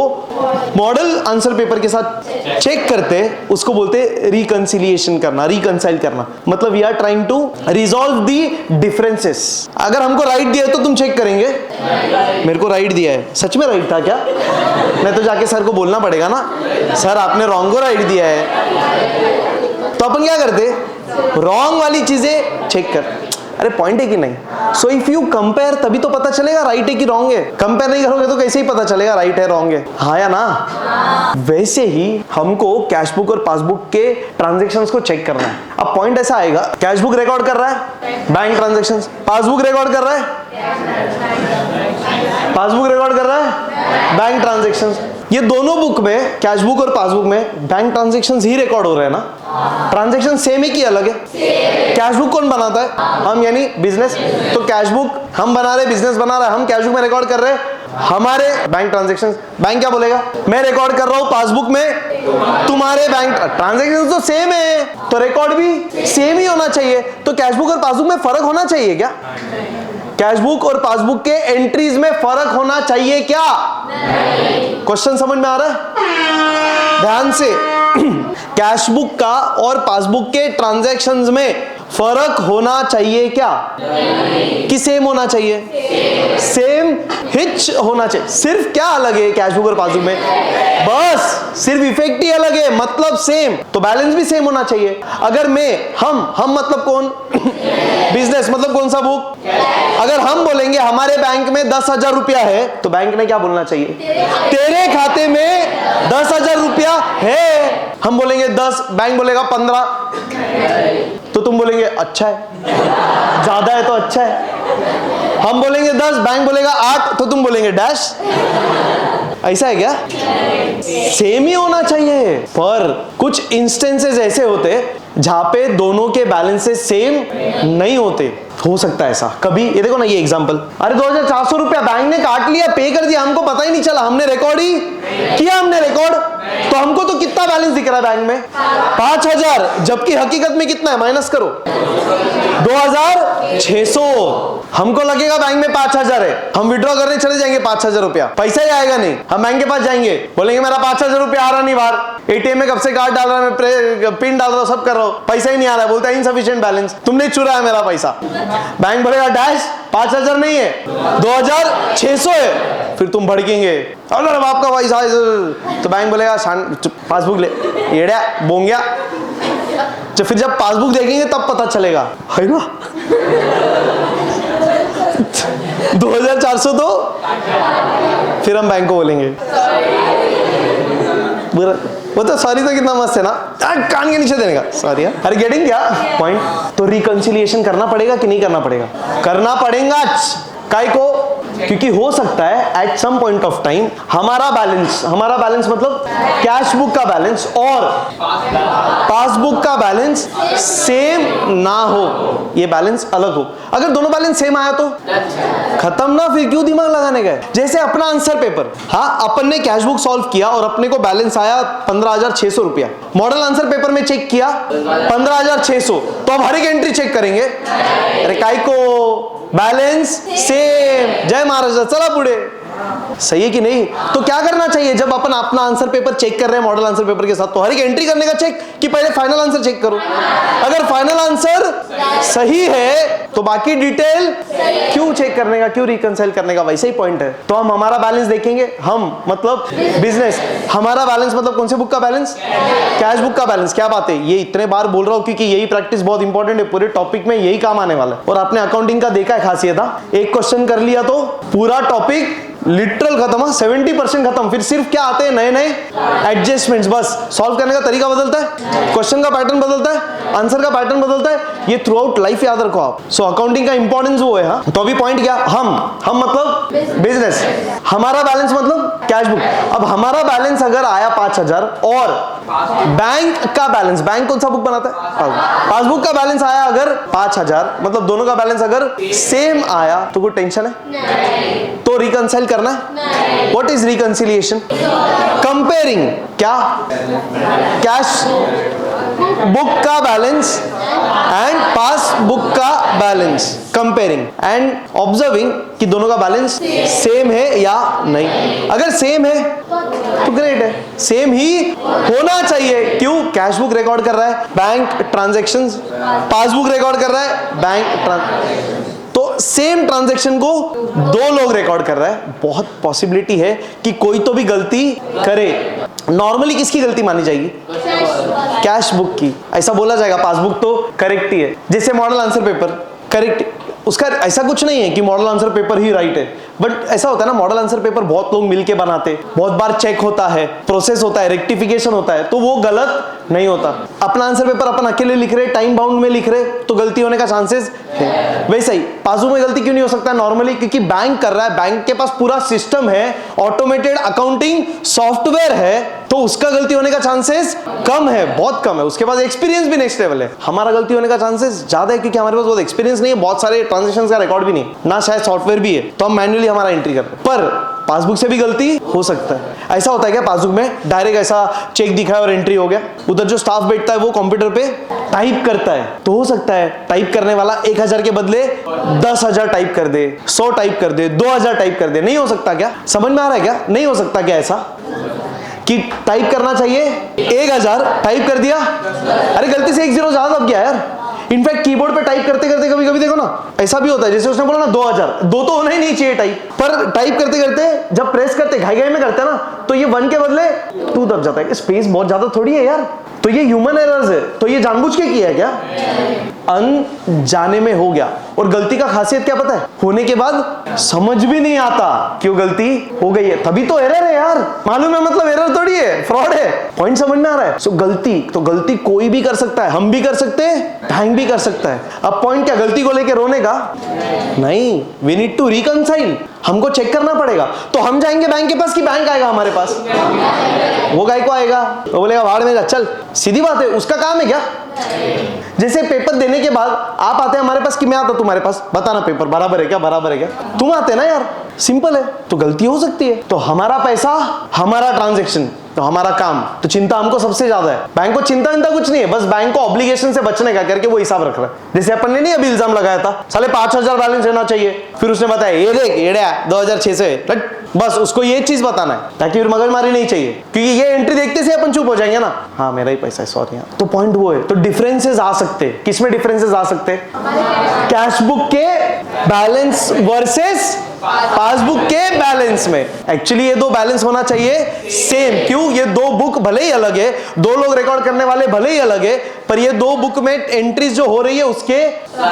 A: मॉडल आंसर पेपर के साथ चेक करते हैं, उसको बोलते हैं रिकंसिलिएशन करना, रिकंसाइल करना। मतलब we are trying to resolve the differences. अगर हमको राइट दिया है तो तुम चेक करेंगे, मेरे को राइट दिया है, सच में राइट था क्या? नहीं तो जाके सर को बोलना पड़ेगा ना, सर आपने रॉन्ग को राइट दिया है। तो अपन क्या करते? रॉन्ग वाली चीजें चेक कर। अरे पॉइंट है कि नहीं? सो इफ यू कंपेयर तभी तो पता चलेगा राइट है कि रॉन्ग है। कंपेयर नहीं करोगे तो कैसे ही पता चलेगा राइट है रॉन्ग है, हाँ या ना? वैसे ही हमको कैश बुक और पासबुक के ट्रांजैक्शंस को चेक करना है। अब पॉइंट ऐसा आएगा, कैश बुक रिकॉर्ड कर रहा है बैंक ट्रांजैक्शंस, पासबुक रिकॉर्ड कर रहा है पासबुक रिकॉर्ड कर रहा है बैंक ट्रांजैक्शंस। ये दोनों बुक में, कैश बुक और पासबुक में बैंक ट्रांजैक्शंस ही रिकॉर्ड हो रहे हैं ना। ट्रांजैक्शन सेम ही कि अलग है? कैश बुक कौन बनाता है? हम, यानी बिजनेस। तो कैश बुक हम बना रहे, बिजनेस बना रहा है, हम कैश बुक में रिकॉर्ड कर रहे हैं हमारे बैंक ट्रांजैक्शंस। बैंक क्या बोलेगा? मैं रिकॉर्ड कर रहा हूं पासबुक में तुम्हारे बैंक ट्रांजैक्शंस तो सेम है, तो रिकॉर्ड भी सेम ही होना चाहिए। तो कैश बुक और पासबुक में फर्क होना चाहिए क्या? कैश बुक और पासबुक के एंट्रीज में फर्क होना चाहिए क्या? क्वेश्चन समझ में आ रहा है? ध्यान से। कैश बुक का और पासबुक के ट्रांजैक्शंस में फर्क होना चाहिए क्या? कि सेम होना चाहिए? सेम हिच होना चाहिए। सिर्फ क्या अलग है कैश बुक और पासबुक में? बस सिर्फ इफेक्ट ही अलग है, मतलब सेम। तो बैलेंस भी सेम होना चाहिए। अगर मैं, हम मतलब कौन? बिजनेस, मतलब कौन सा बुक? अगर हम बोलेंगे हमारे बैंक में 10,000 रुपया है, तो बैंक ने क्या बोलना चाहिए? तेरे खाते में 10,000 रुपया है। हम बोलेंगे 10, बैंक बोलेगा 15, तो तुम बोलेंगे अच्छा है, ज्यादा है तो अच्छा है। हम बोलेंगे 10, बैंक बोलेगा 8, तो तुम बोलेंगे डैश। ऐसा है क्या? सेम ही होना चाहिए। पर कुछ इंस्टेंसेस ऐसे होते जहां पे दोनों के बैलेंसेस सेम नहीं होते। हो सकता है ऐसा कभी। ये देखो ना, ये एग्जांपल, अरे 2,400 रुपया बैंक ने काट लिया, पे कर दिया, हमको पता ही नहीं चला, हमने रिकॉर्ड ही किया, हमने रिकॉर्ड। तो हमको तो कितना बैलेंस दिख रहा है बैंक में? 5,000, जबकि हकीकत में कितना है? माइनस करो, 2,600। हमको लगेगा बैंक में 5,000 है, हम विड्रॉ करने चले जाएंगे 5,000 रुपया, पैसा ही आएगा नहीं। हम बैंक के पास जाएंगे, बोलेंगे मेरा 5,000 रुपया आ रहा नहीं बाहर, एटीएम में कब से कार्ड डाल रहा है, मैं पिन डाल रहा हूं, सब कर रहा हूं, पैसा ही नहीं आ रहा है। बोलता है इनसफिशिएंट बैलेंस, तुमने चुरा है मेरा पैसा। बैंक बोलेगा डैश 5,000 नहीं है, 2,600 है। फिर तुम भड़केंगे, अरे बाप का पैसा है। तो बैंक बोलेगा पासबुक ले, येड़ा बोंगया। फिर जब पासबुक देखेंगे तब पता चलेगा, है ना 2,400 तो। फिर हम बैंक को बोलेंगे, वो तो सॉरी तो कितना मस्त है ना, कान के नीचे देने का सॉरी। अरे गेटिंग क्या पॉइंट? तो रिकंसिलिएशन करना पड़ेगा कि नहीं करना पड़ेगा? करना पड़ेगा। काहे को? क्योंकि हो सकता है at some point of time हमारा बैलेंस मतलब कैश बुक का बैलेंस और पासबुक का बैलेंस सेम ना हो, ये बैलेंस अलग हो। अगर दोनों बैलेंस सेम आया तो खत्म ना, फिर क्यों दिमाग लगाने गए? जैसे अपना आंसर पेपर, हाँ अपन ने कैश बुक सॉल्व किया और अपने को बैलेंस आया 15,600 रुपया। मॉडल आंसर पेपर में चेक किया 15,600, तो अब हर एक एंट्री चेक करेंगे। अरे काय को? Balance same. जय महाराज, चला पुढे। सही है कि नहीं? तो क्या करना चाहिए जब अपन अपना आंसर पेपर चेक कर रहे हैं मॉडल आंसर पेपर के साथ? तो हर एक एंट्री करने का चेक कि पहले फाइनल आंसर चेक करो। अगर फाइनल आंसर सही है तो बाकी डिटेल क्यों चेक करने का, क्यों रिकंसाइल करने का? वैसे ही पॉइंट है। तो हम हमारा बैलेंस देखेंगे, हम मतलब बिजनेस, हमारा बैलेंस मतलब कौन से बुक का बैलेंस? कैश बुक का बैलेंस। क्या बात है, ये इतने बार बोल रहा हूं क्योंकि यही प्रैक्टिस बहुत इंपॉर्टेंट है, पूरे टॉपिक में यही काम आने वाला है। और आपने अकाउंटिंग का देखा है खासियत, एक क्वेश्चन कर लिया तो पूरा टॉपिक लिटरल खत्म, 70% खत्म। फिर सिर्फ क्या आते हैं? नए नए एडजस्टमेंट्स। बस सॉल्व करने का तरीका बदलता है, क्वेश्चन का पैटर्न बदलता है, आंसर का पैटर्न बदलता है। ये थ्रू आउट लाइफ याद रखो आप। सो अकाउंटिंग का इंपॉर्टेंस वो है। हाँ, तो अभी पॉइंट क्या? हम मतलब बिजनेस, हमारा बैलेंस मतलब कैश बुक। अब हमारा बैलेंस अगर आया 5,000 और बैंक का बैलेंस, बैंक कौन सा बुक बनाता है? पासबुक का बैलेंस आया अगर 5,000, मतलब दोनों का बैलेंस अगर सेम आया तो कोई टेंशन है? तो रिकंसाइल करना है। What is reconciliation? कंपेयरिंग क्या? कैश बुक का बैलेंस एंड पासबुक का बैलेंस, कंपेयरिंग एंड ऑब्जर्विंग कि दोनों का बैलेंस सेम है या नहीं। अगर सेम है तो ग्रेट है, सेम ही होना चाहिए। क्यों? कैश बुक रिकॉर्ड कर रहा है बैंक ट्रांजैक्शंस, पासबुक रिकॉर्ड कर रहा है बैंक तो सेम ट्रांजैक्शन को दो लोग रिकॉर्ड कर रहा है। बहुत पॉसिबिलिटी है कि कोई तो भी गलती करे। नॉर्मली किसकी गलती मानी जाएगी? कैश बुक की। ऐसा बोला जाएगा पासबुक तो करेक्ट ही है। जैसे मॉडल आंसर पेपर करेक्ट, उसका ऐसा कुछ नहीं है कि मॉडल आंसर पेपर ही राइट है, बट ऐसा होता है ना, मॉडल आंसर पेपर बहुत लोग मिलके बनाते, बहुत बार चेक होता है, प्रोसेस होता है, रेक्टिफिकेशन होता है, तो वो गलत नहीं होता। अपना आंसर पेपर अपन अकेले लिख रहे, टाइम बाउंड में लिख रहे, तो गलती होने का चांसेस है। वैसे ही पासबुक में गलती क्यों नहीं हो सकता नॉर्मली? क्योंकि बैंक कर रहा है, बैंक के पास पूरा सिस्टम है, ऑटोमेटेड अकाउंटिंग सॉफ्टवेयर है, तो उसका गलती होने का चांसेस कम है, बहुत कम है। उसके पास एक्सपीरियंस भी नेक्स्ट लेवल है। हमारा गलती होने का चांसेस ज्यादा है, क्योंकि हमारे पास बहुत एक्सपीरियंस नहीं है, बहुत सारे ट्रांजेक्शंस का रिकॉर्ड भी नहीं ना, शायद सॉफ्टवेयर भी है, तो हम मैन्युअली हमारा एंट्री करते हैं। पर पासबुक से भी गलती हो सकता है। ऐसा होता है क्या पासबुक में डायरेक्ट ऐसा चेक दिखाया और एंट्री हो गया? उधर जो स्टाफ बैठता है वो कंप्यूटर पे टाइप करता है, तो हो सकता है टाइप करने वाला 1000 के बदले 10,000 टाइप कर दे, 100 टाइप कर दे, 2000 टाइप कर दे। नहीं हो सकता क्या? समझ में आ रहा है क्या? नहीं हो सकता क्या ऐसा कि टाइप करना चाहिए 1000, टाइप कर दिया, अरे गलती से 1 0 ज्यादा दब गया यार। इनफैक्ट कीबोर्ड पे टाइप करते करते कभी कभी देखो ना, ऐसा भी होता है, जैसे उसने बोला ना 2000, 2 तो होना ही नहीं चाहिए टाइप, पर टाइप करते करते जब प्रेस करते घाई घाई में करते हैं ना, तो ये 1 के बदले 2 दब जाता है। स्पेस बहुत ज्यादा थोड़ी है यार, तो ये ह्यूमन एरर्स है। तो ये जानबूझ के किया है क्या? अनजाने में हो गया। और गलती का खासियत क्या पता है? होने के बाद समझ भी नहीं आता क्यों गलती हो गई है, तभी तो एरर है यार। मालूम है, मतलब एरर थोड़ी है, फ्रॉड है। पॉइंट समझ में आ रहा है? सो गलती, तो गलती कोई भी कर सकता है, हम भी कर सकते हैं, बैंक भी कर सकता है। अब पॉइंट क्या, गलती को लेकर रोने का नहीं, वी नीड टू रिकंसाइल, हमको चेक करना पड़ेगा। तो हम जाएंगे बैंक के पास कि बैंक आएगा हमारे पास? वो गाय को आएगा, वो बोलेगा भाड़ में जा, चल, सीधी बात है, उसका काम है क्या? जैसे पेपर देने के बाद आप आते हैं हमारे पास कि मैं आता तुम्हारे पास, बताना पेपर बराबर है क्या, बराबर है क्या? तुम आते हैं ना यार, सिंपल है। तो गलती हो सकती है, तो हमारा पैसा, हमारा ट्रांजैक्शन, तो हमारा काम, तो चिंता हमको सबसे ज्यादा है। बैंक को चिंता कुछ नहीं है, बस बैंक को ऑब्लिगेशन से बचने का करके वो हिसाब रख रहा है। जैसे अपन ने नहीं अभी इल्जाम लगाया था, साले 5000 बैलेंस रहना चाहिए, फिर उसने बताया ये देख एड़ा 2600 है, बस उसको ये चीज बताना है ताकि फिर मगजमारी नहीं चाहिए, क्योंकि ये एंट्री देखते से अपन चुप हो जाएंगे ना, हाँ मेरा ही पैसा है, सॉरी। तो पॉइंट वो है। तो डिफरेंसेस आ सकते हैं, किसमें डिफरेंसेस आ सकते हैं? कैश बुक के बैलेंस वर्सेस पासबुक के बैलेंस में। एक्चुअली ये दो बैलेंस होना चाहिए सेम। क्यों? ये दो बुक भले ही अलग है, दो लोग रिकॉर्ड करने वाले भले ही अलग है, पर ये दो बुक में एंट्रीज जो हो रही है उसके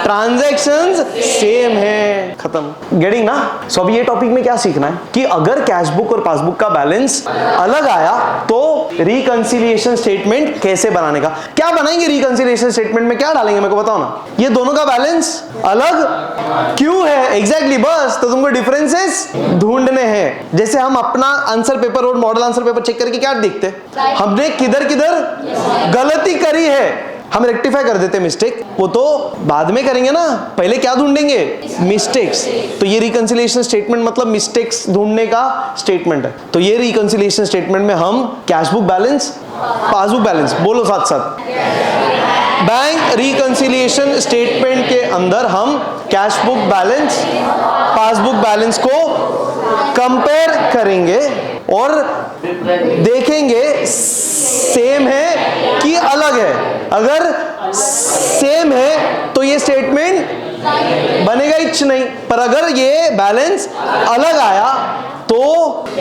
A: ट्रांजैक्शंस सेम है। खत्म। गेटिंग ना? सो अभी ये टॉपिक में क्या सीखना है कि अगर कैश बुक और पासबुक का बैलेंस अलग आया तो रिकंसिलिएशन स्टेटमेंट कैसे बनाने का। क्या बनाएंगे रिकंसिलिएशन स्टेटमेंट में, क्या डालेंगे मेरे को बताओ ना। ये दोनों का बैलेंस अलग क्यों है? एग्जैक्टली, बस तो तुमको डिफरेंसेस ढूंढने हैं। जैसे हम अपना आंसर पेपर और मॉडल आंसर पेपर चेक करके क्या देखते हैं, हमने किधर किधर गलती करी है, हम रेक्टिफाई कर देते मिस्टेक, वो तो बाद में करेंगे ना, पहले क्या ढूंढेंगे? मिस्टेक्स। तो ये रिकंसिलिएशन स्टेटमेंट मतलब मिस्टेक्स ढूंढने का स्टेटमेंट है। तो ये रिकंसिलिएशन स्टेटमेंट में हम cash book balance, passbook balance, बोलो साथ साथ, बैंक रिकंसिलिएशन स्टेटमेंट के अंदर हम cash book balance, passbook balance को कंपेयर करेंगे और देखेंगे सेम है कि अलग है। अगर सेम है तो ये स्टेटमेंट बनेगा ही नहीं, पर अगर ये बैलेंस अलग आया तो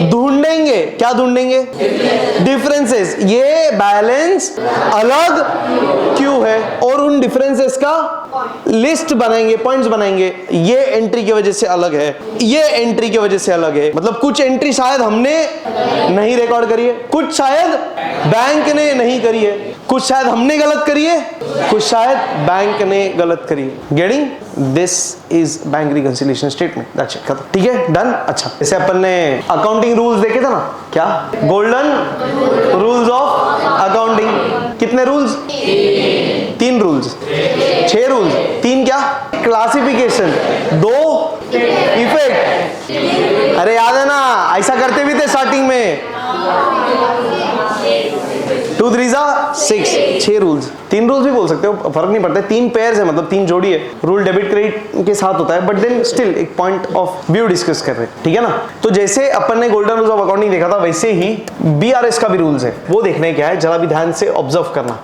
A: ढूंढेंगे, क्या ढूंढेंगे? डिफरेंसेस। ये बैलेंस अलग क्यों है, और उन डिफरेंसेस का लिस्ट बनाएंगे, पॉइंट्स बनाएंगे। ये एंट्री की वजह से अलग है, ये एंट्री की वजह से अलग है। मतलब कुछ एंट्री शायद हमने नहीं रिकॉर्ड करी है, कुछ शायद बैंक ने नहीं करी है, कुछ शायद हमने गलत करी है, कुछ शायद बैंक ने गलत करी है। Getting? This is bank reconciliation statement. That's it, खत्म। ठीक है, डन। अच्छा, जैसे अपन ने अकाउंटिंग रूल्स देखे थे ना, क्या गोल्डन रूल्स ऑफ अकाउंटिंग। कितने रूल्स? 3 rules, 6 rules. 3 क्या? Classification, 2 effect. अरे याद है ना, ऐसा करते भी थे स्टार्टिंग में। 2 3 6, 6 रूल्स। 3 रूल्स भी बोल सकते हो, फर्क नहीं पड़ता। 3 पेयर्स है, मतलब 3 जोड़ी है। रूल डेबिट क्रेडिट के साथ होता है, बट देन स्टिल एक पॉइंट ऑफ व्यू डिस्कस कर रहे हैं, ठीक है ना। तो जैसे अपन ने गोल्डन रूल्स ऑफ अकाउंटिंग देखा था, वैसे ही बीआरएस का भी रूल्स है। वो देखने क्या है, जरा भी ध्यान से ऑब्जर्व करना।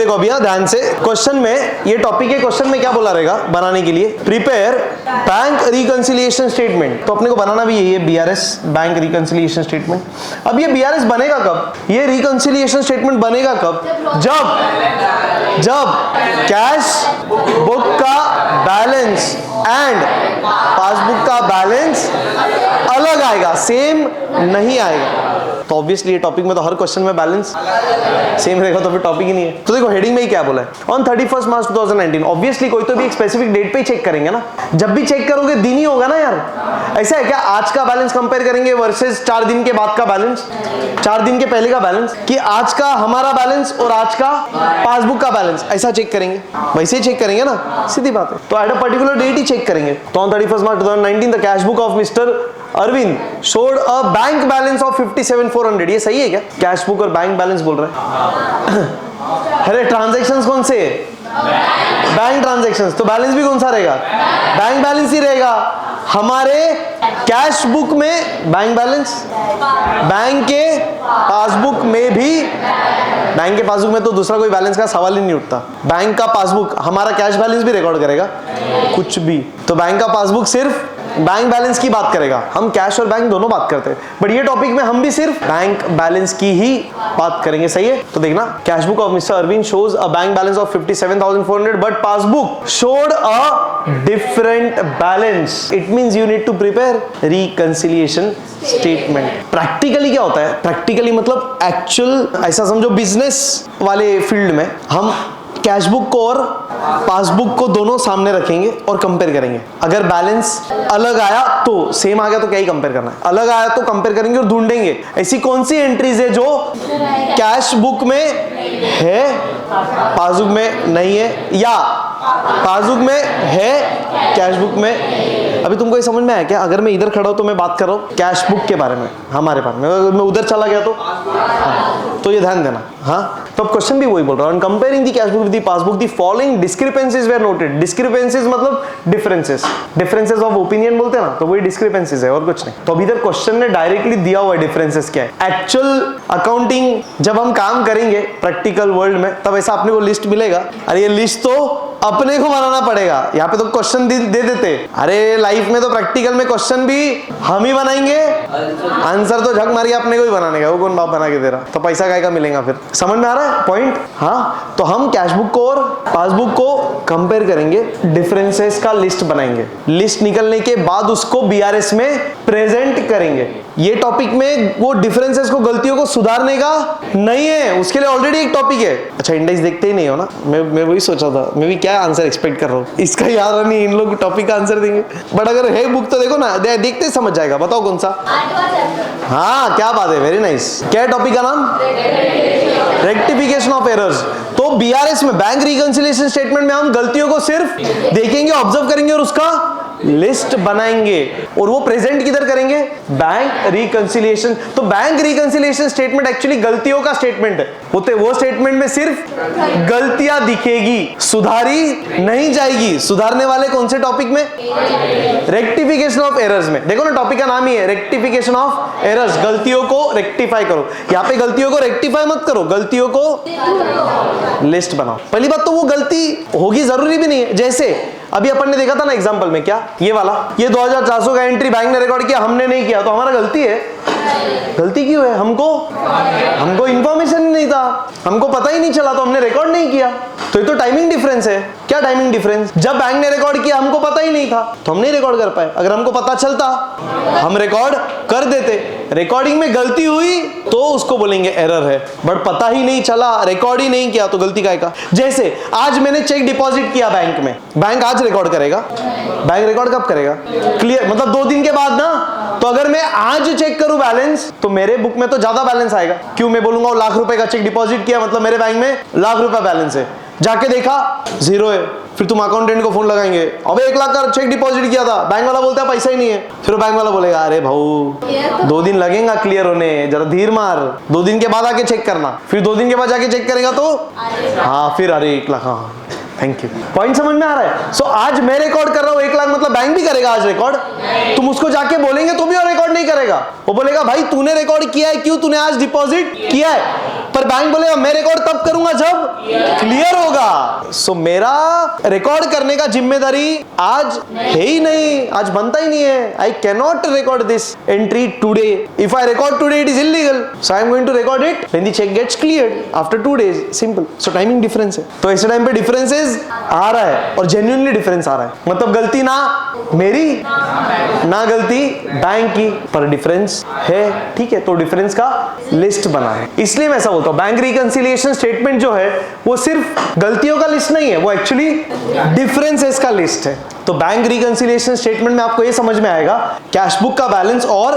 A: देखो अभी ध्यान से क्वेश्चन में, ये टॉपिक के क्वेश्चन में क्या बोला रहेगा बनाने के लिए, प्रिपेयर बैंक रिकंसिलिएशन स्टेटमेंट। तो अपने को बनाना भी यही है, बीआरएस, बैंक रिकंसिलिएशन स्टेटमेंट। अब ये बीआरएस बनेगा कब, ये रिकंसिलिएशन स्टेटमेंट बनेगा कब, जब कैश बुक का बैलेंस एंड पासबुक का बैलेंस अलग आएगा, सेम नहीं आएगा। तो ऑब्वियसली ये टॉपिक में तो हर क्वेश्चन में बैलेंस सेम रहेगा, तो फिर टॉपिक ही नहीं है। तो देखो हेडिंग में ही क्या बोला है, ऑन 31 मार्च 2019। ऑब्वियसली कोई तो भी एक स्पेसिफिक डेट पे ही चेक करेंगे ना, जब भी चेक करोगे दिन ही होगा ना यार। ऐसा है क्या आज का बैलेंस कंपेयर करेंगे वर्सेस 4 दिन के बाद का बैलेंस, 4 दिन के पहले का बैलेंस, कि आज का हमारा बैलेंस और आज का पासबुक का बैलेंस, ऐसा चेक करेंगे, वैसे ही चेक करेंगे ना, सीधी बात है। तो एट अ पर्टिकुलर डेट ही चेक करेंगे। तो on 31 March 2019 the cash book of mister Arvind showed a bank balance of 57,400। ये सही है क्या, कैश बुक और बैंक बैलेंस बोल रहे हैं। अरे ट्रांजैक्शंस कौन से, बैंक ट्रांजैक्शंस, तो बैलेंस भी कौन सा रहेगा, बैंक बैलेंस ही रहेगा। हमारे कैश बुक में बैंक बैलेंस, बैंक के पासबुक में भी, बैंक के पासबुक में तो दूसरा कोई बैलेंस का सवाल ही नहीं उठता। बैंक का पासबुक हमारा कैश बैलेंस भी रिकॉर्ड करेगा, कुछ भी। तो बैंक का पासबुक सिर्फ बैंक बैलेंस की बात करेगा, हम कैश और बैंक दोनों बात करते हैं, बट ये टॉपिक में हम भी सिर्फ बैंक बैलेंस की ही बात करेंगे, सही है। तो देखना, cash book of mister Arvind shows a bank balance of 57,400 but passbook showed a different balance. It means you need to prepare reconciliation statement. Practically क्या होता है, प्रैक्टिकली मतलब एक्चुअल, ऐसा समझो बिजनेस वाले फील्ड में हम कैश बुक को और पासबुक को दोनों सामने रखेंगे और कंपेयर करेंगे। अगर बैलेंस अलग आया तो, सेम आ गया तो क्या ही कंपेयर करना है, अलग आया तो कंपेयर करेंगे और ढूंढेंगे ऐसी कौन सी एंट्रीज है जो कैश बुक में है पासबुक में नहीं है, या पासबुक में है कैश बुक में। अभी तुमको ये समझ में आया क्या, अगर मैं इधर खड़ा हूं तो मैं बात कर रहा हूं कैश बुक के बारे में, हमारे पास में, अगर मैं उधर चला गया तो हाँ, तो ये ध्यान देना। हाँ, तो अब क्वेश्चन भी वही बोल रहा हूं, comparing the cash book with the passbook the following discrepancies were noted. Discrepancies मतलब डिफरेंसेस, डिफरेंसेस ऑफ ओपिनियन बोलते हैं ना, तो वही डिस्क्रिपेंसीज है और कुछ नहीं। तो अभी इधर क्वेश्चन ने डायरेक्टली दिया हुआ है डिफरेंसेस क्या है। एक्चुअल अकाउंटिंग जब हम काम करेंगे प्रैक्टिकल वर्ल्ड में, तब ऐसा अपने को लिस्ट मिलेगा, अरे ये लिस्ट तो अपने को बनाना पड़ेगा। यहाँ पे तो क्वेश्चन दे देते, अरे लाइफ में तो प्रैक्टिकल में क्वेश्चन भी हम ही बनाएंगे, आंसर तो झक मारिए अपने को ही बनाने का, वो कौन बाप बना के दे रहा, तो पैसा काय का मिलेगा फिर। समझ में आ रहा है पॉइंट। हाँ, तो हम कैश बुक को और पासबुक को कंपेयर करेंगे, डिफरेंसेस का लिस्ट बनाएंगे, लिस्ट निकलने के बाद उसको बीआरएस में प्रेजेंट करेंगे। ये टॉपिक में वो डिफरेंसेस को, गलतियों को सुधारने का नहीं है, उसके लिए ऑलरेडी एक टॉपिक है। अच्छा, इंडेक्स देखते ही नहीं हो ना, मैं वही सोचा था, मैं भी क्या आंसर एक्सपेक्ट कर रहा हूँ, इसका याद नहीं, इन लोग टॉपिक का आंसर देंगे, बट अगर है बुक तो देखो ना, देखते समझ जाएगा। बताओ कौन सा। हाँ, क्या बात है, वेरी नाइस। क्या है टॉपिक का नाम, रेक्टिफिकेशन ऑफ एरर्स। तो बीआरएस में, बैंक रिकंसिलिएशन स्टेटमेंट में हम गलतियों को सिर्फ देखेंगे, ऑब्जर्व करेंगे और उसका लिस्ट बनाएंगे, और वो प्रेजेंट किधर करेंगे, बैंक रिकंसिलिएशन। तो बैंक रिकंसिलिएशन स्टेटमेंट एक्चुअली गलतियों का स्टेटमेंट है, वो स्टेटमेंट में सिर्फ गलतियां दिखेगी, सुधारी नहीं जाएगी। सुधारने वाले कौन से टॉपिक में, रेक्टिफिकेशन ऑफ एरर्स में। देखो ना, टॉपिक का नाम ही है रेक्टिफिकेशन ऑफ एरर्स, गलतियों को रेक्टिफाई करो। यहाँ पे गलतियों को रेक्टिफाई मत करो, गलतियों को लिस्ट बनाओ। पहली बात तो वो गलती होगी जरूरी भी नहीं है, जैसे अभी अपन ने देखा था ना एग्जांपल में, क्या ये वाला, ये 2400 का एंट्री बैंक ने रिकॉर्ड किया, हमने नहीं किया, तो हमारा गलती है। गलती क्यों है, हमको इंफॉर्मेशन नहीं था, हमको पता ही नहीं चला, तो हमने रिकॉर्ड नहीं किया। तो ये तो टाइमिंग डिफरेंस है। क्या टाइमिंग डिफरेंस, जब बैंक ने रिकॉर्ड किया हमको पता ही नहीं था, तो हम नहीं रिकॉर्ड कर पाए। अगर हमको पता चलता हम रिकॉर्ड कर देते। रिकॉर्डिंग में गलती हुई तो उसको बोलेंगे एरर है, बट पता ही नहीं चला, रिकॉर्ड ही नहीं किया, तो गलती काय का। जैसे आज मैंने चेक डिपॉजिट किया बैंक में, बैंक आज रिकॉर्ड करेगा, बैंक रिकॉर्ड कब करेगा, क्लियर, मतलब 2 दिन के बाद ना। तो अगर मैं आज चेक करूं बैलेंस, तो मेरे बुक में तो ज्यादा बैलेंस आएगा। क्यों, मैं बोलूंगा ₹1,00,000 का चेक डिपॉजिट किया, मतलब मेरे बैंक में ₹1,00,000 बैलेंस है। जाके देखा 0 है, फिर तुम अकाउंटेंट को फोन लगाएंगे, अबे 1,00,000 का चेक डिपॉजिट किया था, बैंक वाला बोलता है पैसा ही नहीं है। फिर बैंक वाला बोलेगा, अरे भाऊ 2 दिन लगेगा क्लियर होने, जरा धीर मार, 2 दिन के बाद आके चेक करना। फिर 2 दिन के बाद जाके चेक करेगा तो हाँ, फिर अरे 1,00,000, हाँ थैंक यू। पॉइंट समझ में आ रहा है। सो आज मैं रिकॉर्ड कर रहा हूँ 1,00,000, मतलब बैंक भी करेगा आज रिकॉर्ड। तुम उसको जाके बोलेंगे तो भी वो रिकॉर्ड नहीं करेगा, वो बोलेगा भाई तूने रिकॉर्ड किया है, क्यों, तूने आज डिपॉजिट किया है। पर बैंक बोलेगा मैं रिकॉर्ड तब करूंगा जब क्लियर होगा। सो मेरा रिकॉर्ड करने का जिम्मेदारी आज है ही नहीं, आज बनता ही नहीं है। I can not record this entry today. If I record today it is illegal, so I am going to record it when the cheque gets cleared after 2 days। Simple. So timing difference है। तो ऐसे time पे differences आ रहा है और genuinely difference आ रहा है। मतलब गलती ना मेरी ना गलती बैंक की, पर डिफरेंस है। ठीक है, तो डिफरेंस का लिस्ट बना है। इसलिए मैं ऐसा बोलता हूं बैंक रिकंसिलिएशन स्टेटमेंट जो है वो सिर्फ गलतियों का लिस्ट नहीं है, वो एक्चुअली डिफरेंसेस का लिस्ट है। तो बैंक रिकंसिलिएशन स्टेटमेंट में आपको ये समझ में आएगा कैश बुक का बैलेंस और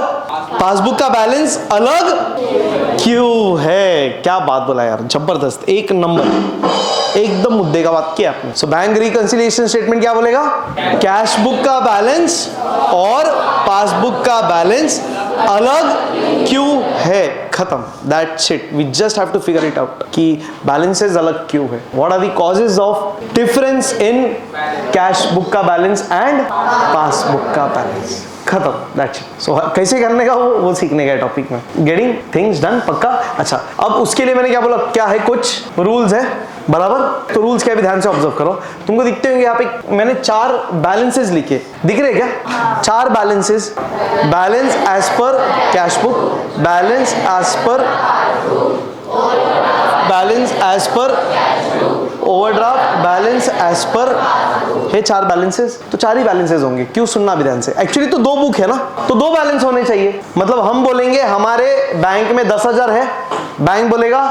A: पासबुक का बैलेंस अलग क्यों है। क्या बात बोला यार, जबरदस्त, एक नंबर, एकदम मुद्दे का बात किया आपने। सो बैंक रिकंसिलिएशन स्टेटमेंट क्या बोलेगा, कैश बुक का बैलेंस और पासबुक का बैलेंस अलग क्यों है, खत्म। That's it, we just have to figure it out कि बैलेंसेस अलग क्यों है। What are the causes of difference in cash book का बैलेंस एंड पासबुक का बैलेंस, खत्म। That's it. सो कैसे करने का वो सीखने का टॉपिक में, गेटिंग थिंग्स डन, पक्का। अच्छा, अब उसके लिए मैंने क्या बोला, क्या है, कुछ रूल्स है, बराबर। तो रूल्स क्या भी ध्यान से ऑब्जर्व करो। तुमको दिखते होंगे यहाँ पे मैंने 4 बैलेंसेस लिखे, दिख रहे क्या? 4 balances, balance as per cash book, balance as per overdraft, balance as per, है 4 बैलेंसेस। तो 4 ही बैलेंसेस होंगे। क्यों, सुनना भी ध्यान से। एक्चुअली तो 2 बुक है ना, तो 2 बैलेंस होने चाहिए। मतलब हम बोलेंगे हमारे बैंक में 10,000 है, बैंक बोलेगा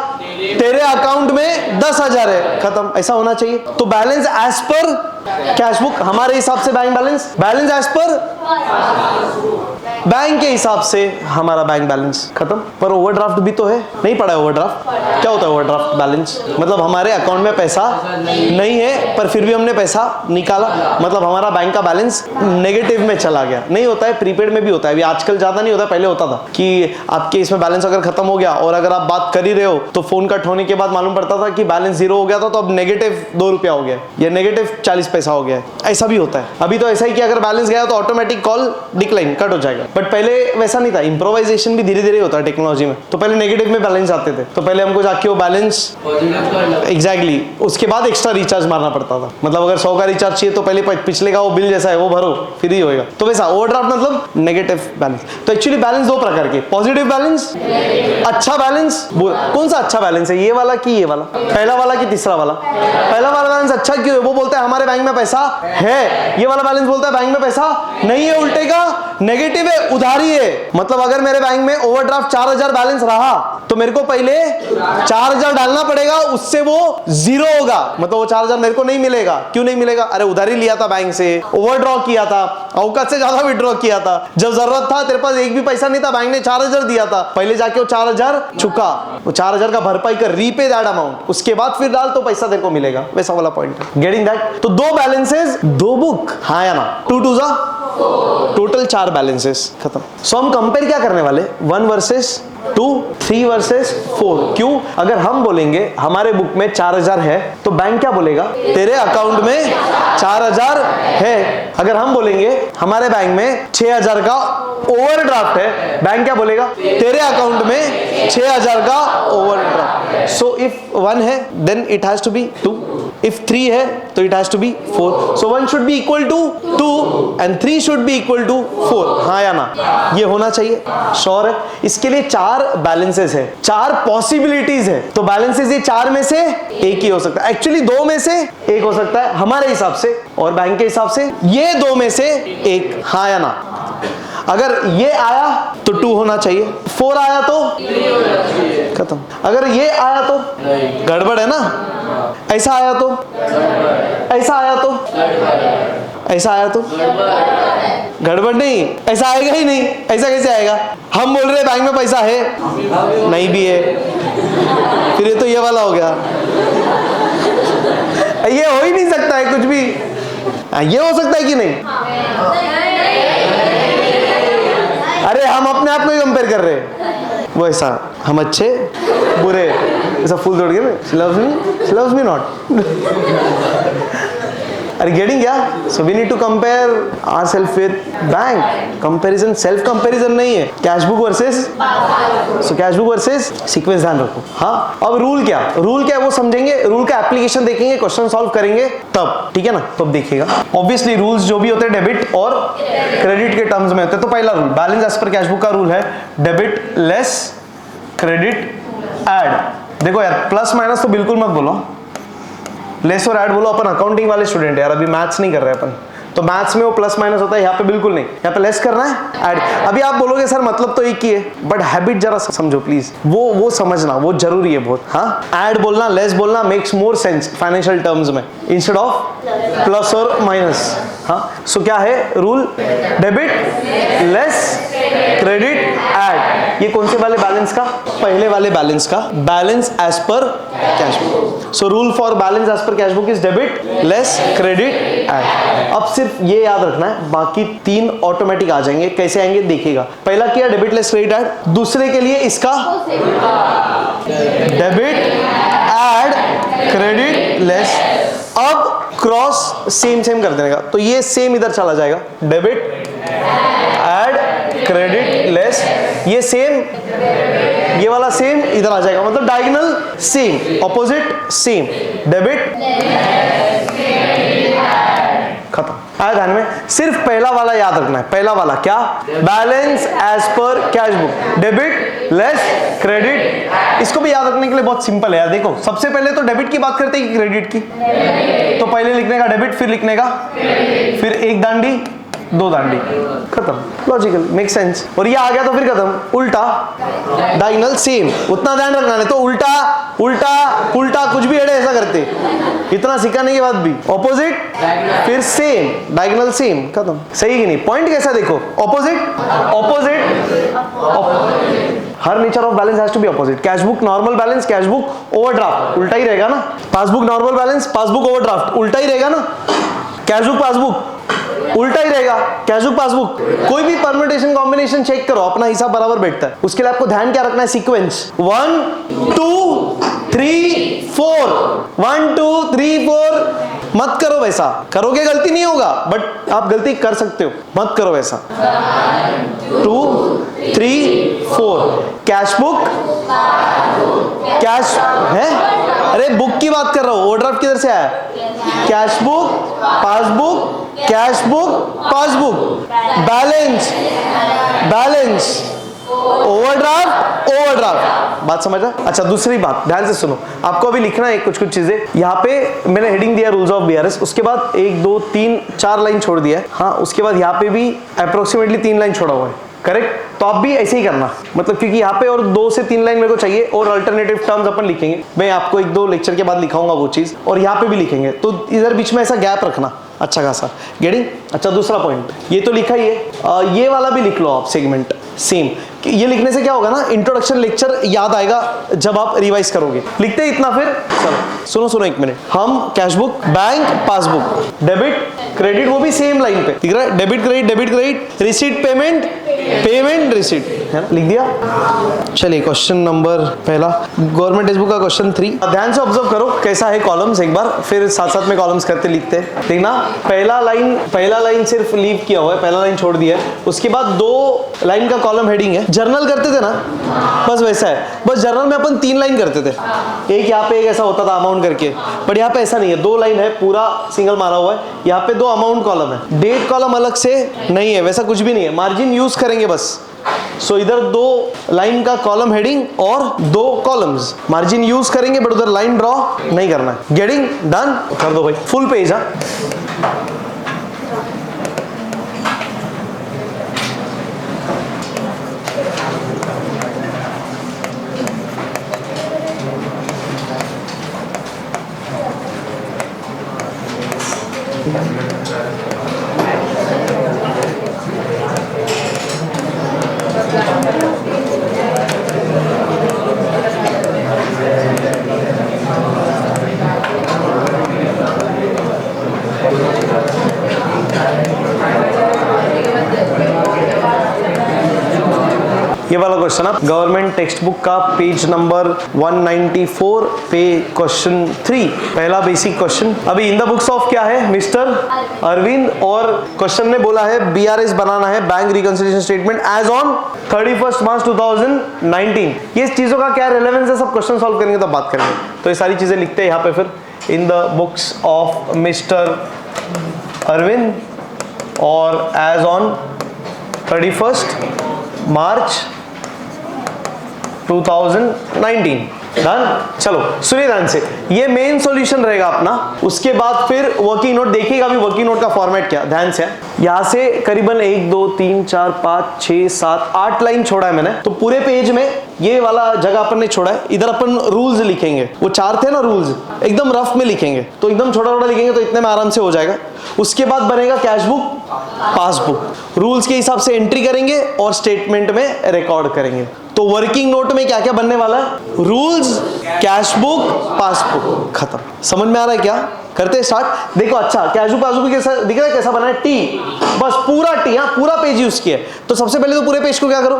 A: तेरे अकाउंट में 10,000 है, खत्म। ऐसा होना चाहिए। तो balance as per cash book हमारे हिसाब से bank balance, balance as per bank के हिसाब से हमारा बैंक बैलेंस, खत्म। पर ओवरड्राफ्ट भी तो है, नहीं पड़ा है ओवरड्राफ्ट। क्या होता है ओवरड्राफ्ट बैलेंस? मतलब हमारे अकाउंट में पैसा नहीं है पर फिर भी हमने पैसा निकाला, मतलब हमारा बैंक का बैलेंस नेगेटिव में चला गया। नहीं होता है, प्रीपेड में भी होता है। अभी आजकल ज्यादा नहीं होता, पहले होता था कि आपके इसमें बैलेंस अगर खत्म हो गया और अगर आप बात कर ही रहे हो तो फोन कट होने के बाद मालूम पड़ता था कि बैलेंस 0 हो गया था, तो अब नेगेटिव 2 रुपया हो गया या नेगेटिव 40 पैसा हो गया। ऐसा भी होता है। अभी तो ऐसा ही कि अगर बैलेंस गया तो ऑटोमेटिक कॉल डिक्लाइन, कट हो जाएगा। बट पहले वैसा नहीं था, इम्प्रोवाइजेशन भी धीरे धीरे होता है टेक्नोलॉजी में। तो पहले नेगेटिव में बैलेंस आते थे, तो पहले हमको जाके वो बैलेंस एग्जैक्टली उसके बाद एक्स्ट्रा रिचार्ज मारना पड़ता था। मतलब अगर 100 का रिचार्ज चाहिए तो पहले पिछले का वो बिल जैसा है वो भरो, फिर ही होएगा। तो वैसा ओवरड्राफ्ट मतलब नेगेटिव बैलेंस। तो एक्चुअली बैलेंस 2 प्रकार के, पॉजिटिव बैलेंस, अच्छा बैलेंस। कौन सा अच्छा बैलेंस है, ये वाला कि ये वाला, पहला वाला कि तीसरा वाला? पहला वाला बैलेंस अच्छा क्यों है? वो बोलता है हमारे बैंक में पैसा है। ये वाला बैलेंस बोलता है बैंक में पैसा नहीं है, उल्टे का नेगेटिव है, उधारी है। मतलब अगर मेरे बैंक में ओवरड्राफ्ट 4,000 बैलेंस रहा तो मेरे को पहले 4,000 डालना पड़ेगा, उससे वो 0 होगा। मतलब वो 4,000 मेरे को नहीं मिलेगा। क्यों नहीं मिलेगा? अरे उधारी लिया था बैंक से, ओवरड्रॉ किया था, औकात से ज्यादा विड्रॉ किया था, जब जरूरत था तेरे पास एक भी पैसा नहीं था, बैंक ने 4,000 दिया था, पहले जाके वो 4,000 चुका, वो 4,000 का भरपाई कर, रीपे दैट अमाउंट, उसके बाद फिर डाल तो पैसा तेरे को मिलेगा। वैसा वाला पॉइंट है, गेटिंग दैट? तो 2 बैलेंसेस 2 बुक, हाँ या ना? 2 2 जा टोटल 4 बैलेंसेस, खत्म। सो हम कंपेयर क्या करने वाले, 1 वर्सेस 2, 3 वर्सेस 4। क्यों? अगर हम बोलेंगे हमारे बुक में 4,000 है तो बैंक क्या बोलेगा, तेरे अकाउंट में 4,000 है। अगर हम बोलेंगे हमारे बैंक में 6,000 का ओवरड्राफ्ट है, बैंक क्या बोलेगा, तेरे अकाउंट में 6,000 का ओवरड्राफ्ट। सो इफ 1 है then it has to be 2, if 3 है तो it has to be 4, so 1 should be equal to 2 and 3 should be equal to 4, हाँ या ना? ये होना चाहिए, श्योर है? इसके लिए 4 बैलेंसेस है, 4 पॉसिबिलिटीज है। तो बैलेंसेस ये 4 में से एक ही हो सकता है, एक्चुअली 2 में से एक हो सकता है हमारे हिसाब से, और बैंक के हिसाब से ये 2 में से एक, हाँ या ना? अगर ये आया तो 2 होना चाहिए, 4 आया तो खत्म। अगर ये आया तो गड़बड़ है ना, ऐसा आया तो, ऐसा आया तो, ऐसा आया तो गड़बड़ नहीं, ऐसा आएगा ही नहीं। ऐसा कैसे आएगा? हम बोल रहे बैंक में पैसा है, नहीं भी है, फिर ये तो ये वाला हो गया। ये हो ही नहीं सकता है कुछ भी। ये हो सकता है कि नहीं? अरे हम अपने आप को ही कंपेयर कर रहे हैं, वो ऐसा हम अच्छे बुरे, ऐसा फूल तोड़ के loves me not. Are you getting? Yeah. So we need to compare ourselves with bank. Comparison, self comparison नहीं है. Cash book versus. So cash book versus sequence ध्यान रखो. हाँ. अब रूल क्या? रूल क्या है वो समझेंगे. रूल का एप्लीकेशन देखेंगे, क्वेश्चन सॉल्व करेंगे तब. ठीक है ना? तब देखिएगा. Obviously रूल्स जो भी होते हैं डेबिट और क्रेडिट के टर्म्स में होते हैं. तो पहला rule balance as per cash book का रूल है डेबिट लेस क्रेडिट ऐड. देखो यार प्लस माइनस तो बिल्कुल मत बोलो. लेस और ऐड बोलो. अपन अकाउंटिंग वाले स्टूडेंट है यार, अभी मैथ्स नहीं कर रहे अपन. तो मैथ्स में वो प्लस माइनस होता है, यहाँ पे बिल्कुल नहीं. यहाँ पे लेस करना है, ऐड. अभी आप बोलोगे सर मतलब तो एक ही है, बट हैबिट जरा समझो प्लीज. वो समझना वो जरूरी है बहुत. हाँ, ऐड बोलना लेस बोलना makes more sense financial terms में इंस्टेड ऑफ प्लस और माइनस. हाँ, सो क्या है rule? Debit less credit add. ये कौन से वाले बैलेंस का? पहले वाले बैलेंस का. Balance as per cash book. So rule for balance as per cash book is debit less credit add. अब सिर्फ ये याद रखना है, बाकी तीन ऑटोमेटिक आ जाएंगे. कैसे आएंगे देखिएगा. पहला किया डेबिट लेस क्रेडिट ऐड. दूसरे के लिए इसका डेबिट ऐड क्रेडिट लेस. अब क्रॉस सेम कर देने का, तो ये सेम इधर चला जाएगा. Debit add credit less. ये सेम, ये वाला सेम इधर आ जाएगा. मतलब diagonal same, opposite same. Debit खत्म. आया ध्यान में? सिर्फ पहला वाला याद रखना है. पहला वाला क्या? Balance as per cash book. Debit less credit. इसको भी याद रखने के लिए बहुत सिंपल है यार. देखो सबसे पहले तो डेबिट की बात करते हैं कि क्रेडिट की? तो पहले लिखने का डेबिट, फिर लिखने का, फिर एक दांडी दो दांडी, खत्म. Logical, make sense. और ये आ गया तो फिर खत्म. उल्टा डायगोनल सेम. उतना ध्यान रखना है तो उल्टा उल्टा उल्टा कुछ भी अड़े ऐसा करते. इतना सिखाने के बाद भी ऑपोजिट फिर सेम, डायगोनल सेम, खत्म. सही कि नहीं? पॉइंट कैसा देखो, ऑपोजिट ऑपोजिट. हर nature of balance has to be opposite. Cash book normal balance, cash book overdraft, उल्टा ही रहेगा ना. Passbook normal balance, passbook overdraft, उल्टा ही रहेगा ना. कैश बुक पासबुक उल्टा ही रहेगा. Cash book passbook. कोई भी परम्यूटेशन कॉम्बिनेशन चेक करो, अपना हिसाब बराबर बैठता है. उसके लिए आपको ध्यान क्या रखना है? सीक्वेंस 1 2 3 4. 1 2 3 4. मत करो वैसा. करोगे गलती नहीं होगा, बट आप गलती कर सकते हो. मत करो वैसा. 2 3 4. कैश बुक कैश है. अरे बुक की बात कर रहा हूं. ओवरड्राफ्ट किधर से आया? Cash book passbook, cash book passbook. Balance balance overdraft overdraft. बात समझा? अच्छा दूसरी बात ध्यान से सुनो. आपको अभी लिखना है कुछ चीजें. यहाँ पे मैंने हेडिंग दिया रूल्स ऑफ बीआरएस. उसके बाद 1 2 3 4 लाइन छोड़ दिया है. हाँ, उसके बाद यहाँ पे भी अप्रोक्सीमेटली 3 लाइन छोड़ा हुआ है. करेक्ट? तो आप भी ऐसे ही करना. मतलब क्योंकि यहाँ पे और 2 से 3 लाइन मेरे को चाहिए, और अल्टरनेटिव टर्म्स अपन लिखेंगे. मैं आपको 1 2 लेक्चर के बाद लिखाऊंगा वो चीज, और यहाँ पे भी लिखेंगे. तो इधर बीच में ऐसा गैप रखना अच्छा खासा. गेटिंग? अच्छा दूसरा पॉइंट ये तो लिखा ही है. ये वाला भी लिख लो आप, सेगमेंट सेम. ये लिखने से क्या होगा ना, इंट्रोडक्शन लेक्चर याद आएगा जब आप रिवाइज करोगे. लिखते ही इतना. फिर चलो सुनो 1 मिनट. हम cash book, bank, passbook, debit credit, वो भी सेम लाइन पे दिख रहा है. Debit credit, receipt payment, payment receipt, है ना? लिख दिया. चलिए क्वेश्चन नंबर पहला, गवर्नमेंट टेक्स्ट बुक का क्वेश्चन 3. ध्यान से ऑब्जर्व करो कैसा है कॉलम्स एक बार, फिर साथ साथ में कॉलम्स करते लिखते हैं. देखना पहला लाइन सिर्फ लीव किया हुआ है, पहला लाइन छोड़ दिया है. उसके बाद 2 लाइन का कॉलम हेडिंग है. जर्नल करते थे ना, बस वैसा है. बस जर्नल में अपन 3 लाइन करते थे. एक यहाँ पे एक ऐसा होता था अमाउंट करके, बट यहाँ पे ऐसा नहीं है. 2 लाइन है, पूरा सिंगल मारा हुआ है. यहाँ पे 2 अमाउंट कॉलम है. डेट कॉलम अलग से नहीं है, वैसा कुछ भी नहीं है. मार्जिन यूज करेंगे बस. सो इधर 2 लाइन का कॉलम हेडिंग और 2 कॉलम्स. मार्जिन यूज करेंगे बट उधर लाइन ड्रॉ नहीं करना है. Getting done? कर दो भाई फुल पेज. हाँ ये वाला क्वेश्चन आप गवर्नमेंट टेक्स्ट बुक का पेज नंबर 194 पे क्वेश्चन 3, पहला बेसिक क्वेश्चन। अभी इन द बुक्स ऑफ क्या है, मिस्टर अरविंद, और क्वेश्चन ने बोला है BRS बनाना है, bank reconciliation statement as on 31 March 2019। ये चीजों का क्या रेलेवेंस है, सब क्वेश्चन सॉल्व करेंगे तो बात करेंगे। तो ये सारी चीजें लिखते हैं यहाँ पे फिर, in the books of mister Arvind और एज ऑन 31 मार्च 2019। डन। चलो सुनिए ध्यान से, ये मेन सॉल्यूशन रहेगा अपना। उसके बाद फिर वर्किंग नोट देखिएगा, अभी वर्किंग नोट का फॉर्मेट क्या, ध्यान से। यहां से करीबन 1 2 3 4 5 6 7 8 लाइन छोड़ा है मैंने, तो पूरे पेज में ये वाला जगह अपन ने छोड़ा है। इधर अपन रूल्स लिखेंगे, वो 4 थे ना रूल्स, एकदम रफ में लिखेंगे, तो एकदम छोटा छोटा लिखेंगे तो इतने में आराम से हो जाएगा। उसके बाद बनेगा कैश बुक, पासबुक, रूल्स के हिसाब से एंट्री करेंगे और स्टेटमेंट में रिकॉर्ड करेंगे। तो वर्किंग नोट में क्या क्या बनने वाला है, रूल्स, कैश बुक, पासबुक, खत्म। समझ में आ रहा है क्या, करते हैं स्टार्ट। देखो अच्छा, कैश बुक पासबुक कैसा दिख रहा है, कैसा बना है, टी, बस पूरा टी, हाँ पूरा पेज यूज किया है। तो सबसे पहले तो पूरे पेज को क्या करो,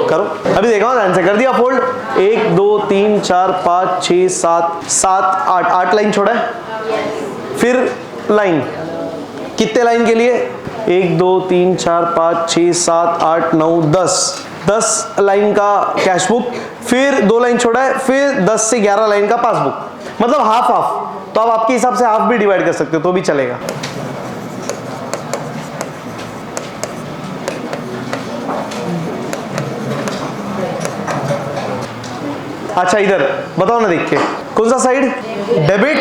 A: करो। अभी देखा ध्यान से, कर दिया फोल्ड, 1 2 3 4 5 6 7 8 लाइन छोड़ा है। फिर लाइन, कितने लाइन के लिए, 1 2 3 4 5 6 7 8 9 10 लाइन का कैश बुक, फिर 2 लाइन छोड़ा है, फिर 10 से 11 लाइन का पासबुक, मतलब हाफ हाफ। तो आप आपके हिसाब से हाफ भी डिवाइड कर सकते हो तो भी चलेगा। अच्छा इधर बताओ ना देख के, कौन सा साइड, डेबिट,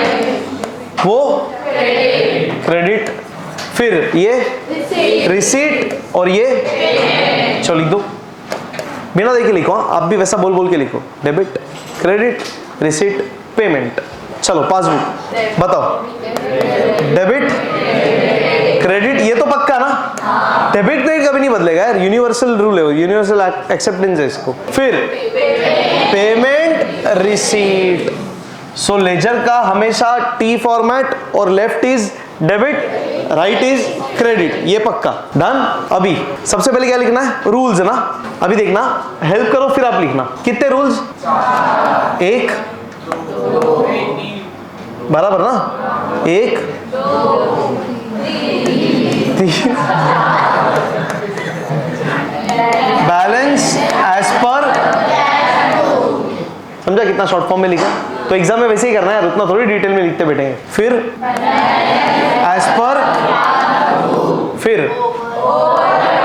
A: वो क्रेडिट, फिर ये रिसीट और ये, चलो लिख दो, बिना देखे लिखो, आप भी वैसा बोल बोल के लिखो, डेबिट, क्रेडिट, रिसीट, पेमेंट। चलो पासबुक बताओ, डेबिट, क्रेडिट, ये तो पक्का ना, डेबिट क्रेडिट कभी नहीं बदलेगा यार, यूनिवर्सल रूल है, यूनिवर्सल एक्सेप्टेंस है इसको। फिर पेमेंट, रिसीट। सो लेजर का हमेशा टी फॉर्मेट, और left is debit, right is credit, ये पक्का डन। अभी सबसे पहले क्या लिखना है, रूल्स ना। अभी देखना, हेल्प करो फिर आप लिखना, कितने रूल्स, 1 बराबर ना, 1 3 बैलेंस एज पर, समझा कितना शॉर्ट फॉर्म में लिखा, तो एग्जाम में वैसे ही करना है, उतना थोड़ी डिटेल में लिखते बैठेंगे। फिर एज पर, फिर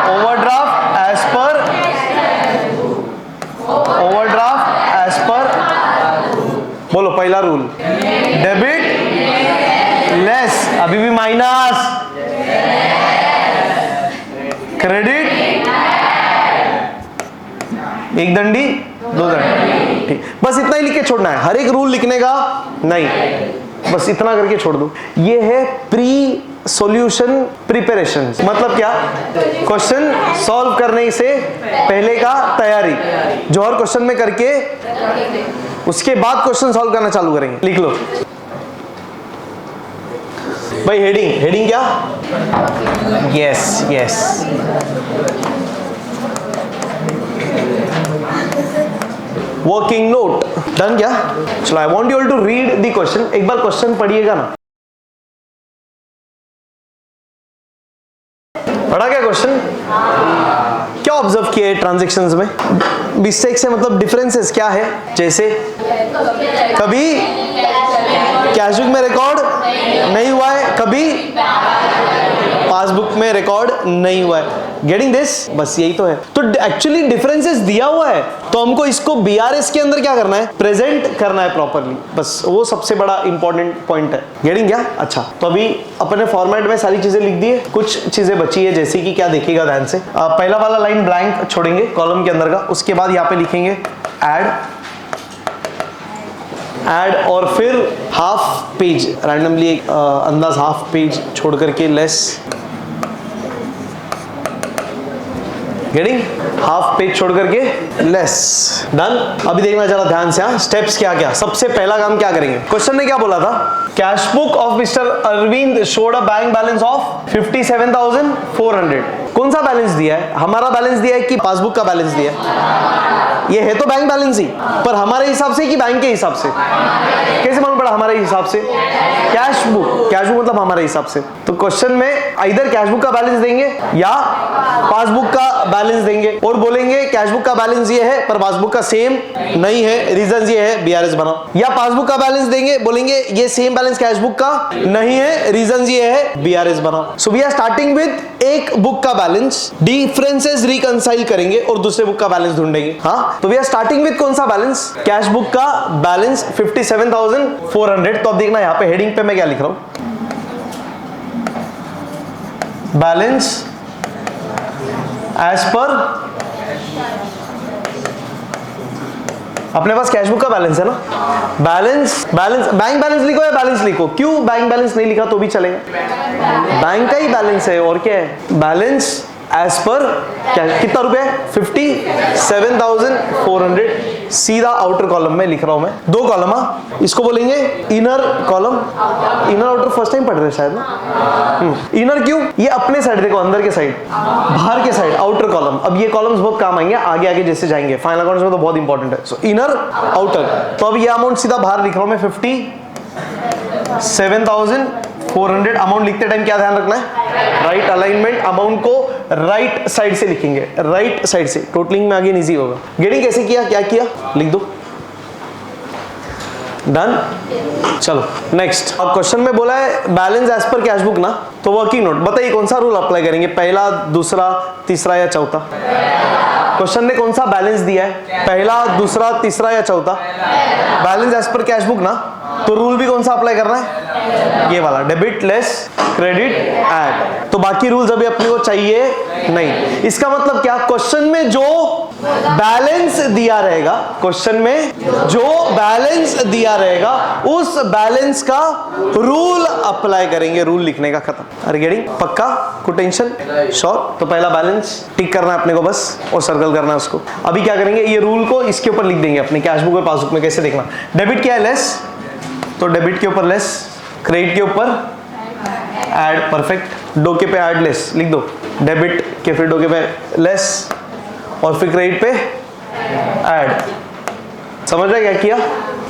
A: overdraft as per, overdraft as per, बोलो पहला रूल, डेबिट लेस, अभी भी माइनस, क्रेडिट 1 दंडी 2 दंडी, ठीक, बस इतना ही लिख के छोड़ना है, हर एक रूल लिखने का नहीं, बस इतना करके छोड़ दो। ये है प्री सॉल्यूशन प्रिपरेशन, मतलब क्या, क्वेश्चन सॉल्व करने से पहले का तैयारी, जो हर क्वेश्चन में करके उसके बाद क्वेश्चन सॉल्व करना चालू करेंगे। लिख लो भाई, हेडिंग क्या, यस वर्किंग नोट डन क्या। चलो I want you all to read the question, एक बार क्वेश्चन पढ़िएगा ना, पढ़ा क्या क्वेश्चन, क्या ऑब्जर्व किया है ट्रांजैक्शंस में, मिस्टेक से मतलब डिफरेंसेस क्या है, जैसे कभी कैश बुक में रिकॉर्ड नहीं हुआ है, कभी पासबुक में रिकॉर्ड नहीं हुआ है, गेटिंग दिस, बस यही तो है। तो एक्चुअली डिफरेंसेस दिया हुआ है, तो हमको इसको BRS के अंदर क्या करना है, प्रेजेंट करना है प्रॉपरली, बस वो सबसे बड़ा इंपॉर्टेंट पॉइंट है, गेटिंग क्या। अच्छा तो अभी अपने फॉर्मेट में सारी चीजें लिख दी है, कुछ चीजें बची है, जैसे कि क्या देखिएगा ध्यान से, पहला वाला लाइन ब्लैंक छोड़ेंगे कॉलम के अंदर का, उसके बाद यहाँ पे लिखेंगे ऐड, और फिर हाफ पेज रैंडमली अंदाज हाफ पेज छोड़ करके लेस, गेटिंग? हाफ पेज छोड़ करके लेस। डन। अभी देखना जरा ध्यान से, स्टेप्स क्या क्या। सबसे पहला काम क्या करेंगे? क्वेश्चन ने क्या बोला था? Cash book of mister Arvind showed a bank balance of 57,400। कौन सा बैलेंस दिया है? हमारा बैलेंस दिया है कि पासबुक का बैलेंस दिया है? ये है तो बैंक बैलेंस ही, पर हमारे हिसाब से कि बैंक के हिसाब से? कैसे मालूम पड़ा हमारे हिसाब से? कैश बुक मतलब हमारे हिसाब से। तो क्वेश्चन में इधर कैश बुक का बैलेंस देंगे या पासबुक का बैलेंस देंगे और बोलेंगे कैश बुक का बैलेंस ये है पर पासबुक का सेम नहीं है, रीजन ये है, बीआरएस बनाओ। या पासबुक का बैलेंस देंगे, बोलेंगे ये सेम बैलेंस कैश बुक का नहीं है, रीजन ये है, बीआरएस बनाओ। So we are starting with एक बुक का बैलेंस, डिफरेंसेस रिकंसाइल करेंगे और दूसरे बुक का बैलेंस ढूंढेंगे। हाँ, तो वी आर स्टार्टिंग विद कौन सा बैलेंस? कैश बुक का बैलेंस 57,400। तो अब देखना यहाँ पे हेडिंग पे मैं क्या लिख रहा हूं, बैलेंस एज पर अपने पास कैश बुक का बैलेंस है ना, बैलेंस बैंक बैलेंस लिखो या बैलेंस लिखो? क्यों बैंक बैलेंस नहीं लिखा तो भी चलेगा, बैंक का ही बैलेंस है और क्या है? बैलेंस एज पर क्या, कितना रुपए? 57,400। सीधा आउटर कॉलम में लिख रहा हूं मैं, दो कॉलम। इसको बोलेंगे inner column. Inner outer first time पढ़ रहे शायद ना। इनर क्यों? ये अपने साइड देखो, अंदर के साइड, बाहर के साइड, आउटर कॉलम। अब ये कॉलम्स बहुत काम आएंगे आगे आगे जैसे जाएंगे, फाइनल अकाउंट्स में तो बहुत इंपॉर्टेंट है। सो इनर आउटर। तो अब ये अमाउंट सीधा बाहर लिख रहा हूं मैं, 57,400। अमाउंट लिखते टाइम क्या ध्यान रखना है? Right alignment. अमाउंट को राइट साइड से लिखेंगे, राइट साइड से। टोटलिंग में आगे इजी होगा। गेटिंग कैसे किया, क्या किया, लिख दो। डन। चलो नेक्स्ट। अब क्वेश्चन में बोला है balance as per cash book ना, तो वर्किंग नोट। बताइए कौन सा रूल अप्लाई करेंगे, पहला, दूसरा, तीसरा या चौथा? क्वेश्चन ने कौन सा बैलेंस दिया है, पहला, दूसरा, तीसरा या चौथा? Balance as per cash book ना, तो रूल भी कौन सा अप्लाई करना है? ये वाला, डेबिट लेस क्रेडिट ऐड। तो बाकी रूल्स अभी अपने को चाहिए नहीं। इसका मतलब क्या? क्वेश्चन में जो बैलेंस दिया रहेगा, क्वेश्चन में जो बैलेंस दिया रहेगा उस बैलेंस का रूल अप्लाई करेंगे। रूल लिखने का खत्म। Are getting? पक्का? कोई टेंशन? श्योर? तो पहला बैलेंस टिक करना है अपने को बस और सर्कल करना है उसको। अभी क्या करेंगे, ये रूल को इसके ऊपर लिख देंगे अपने कैश बुक और पासबुक में। कैसे देखना? डेबिट क्या है? लेस। तो डेबिट के ऊपर लेस, क्रेडिट के ऊपर ऐड। परफेक्ट। डोके पे ऐड लेस लिख दो, डेबिट के फिर डोके पे लेस और फिर क्रेडिट पे ऐड। समझ रहे क्या किया?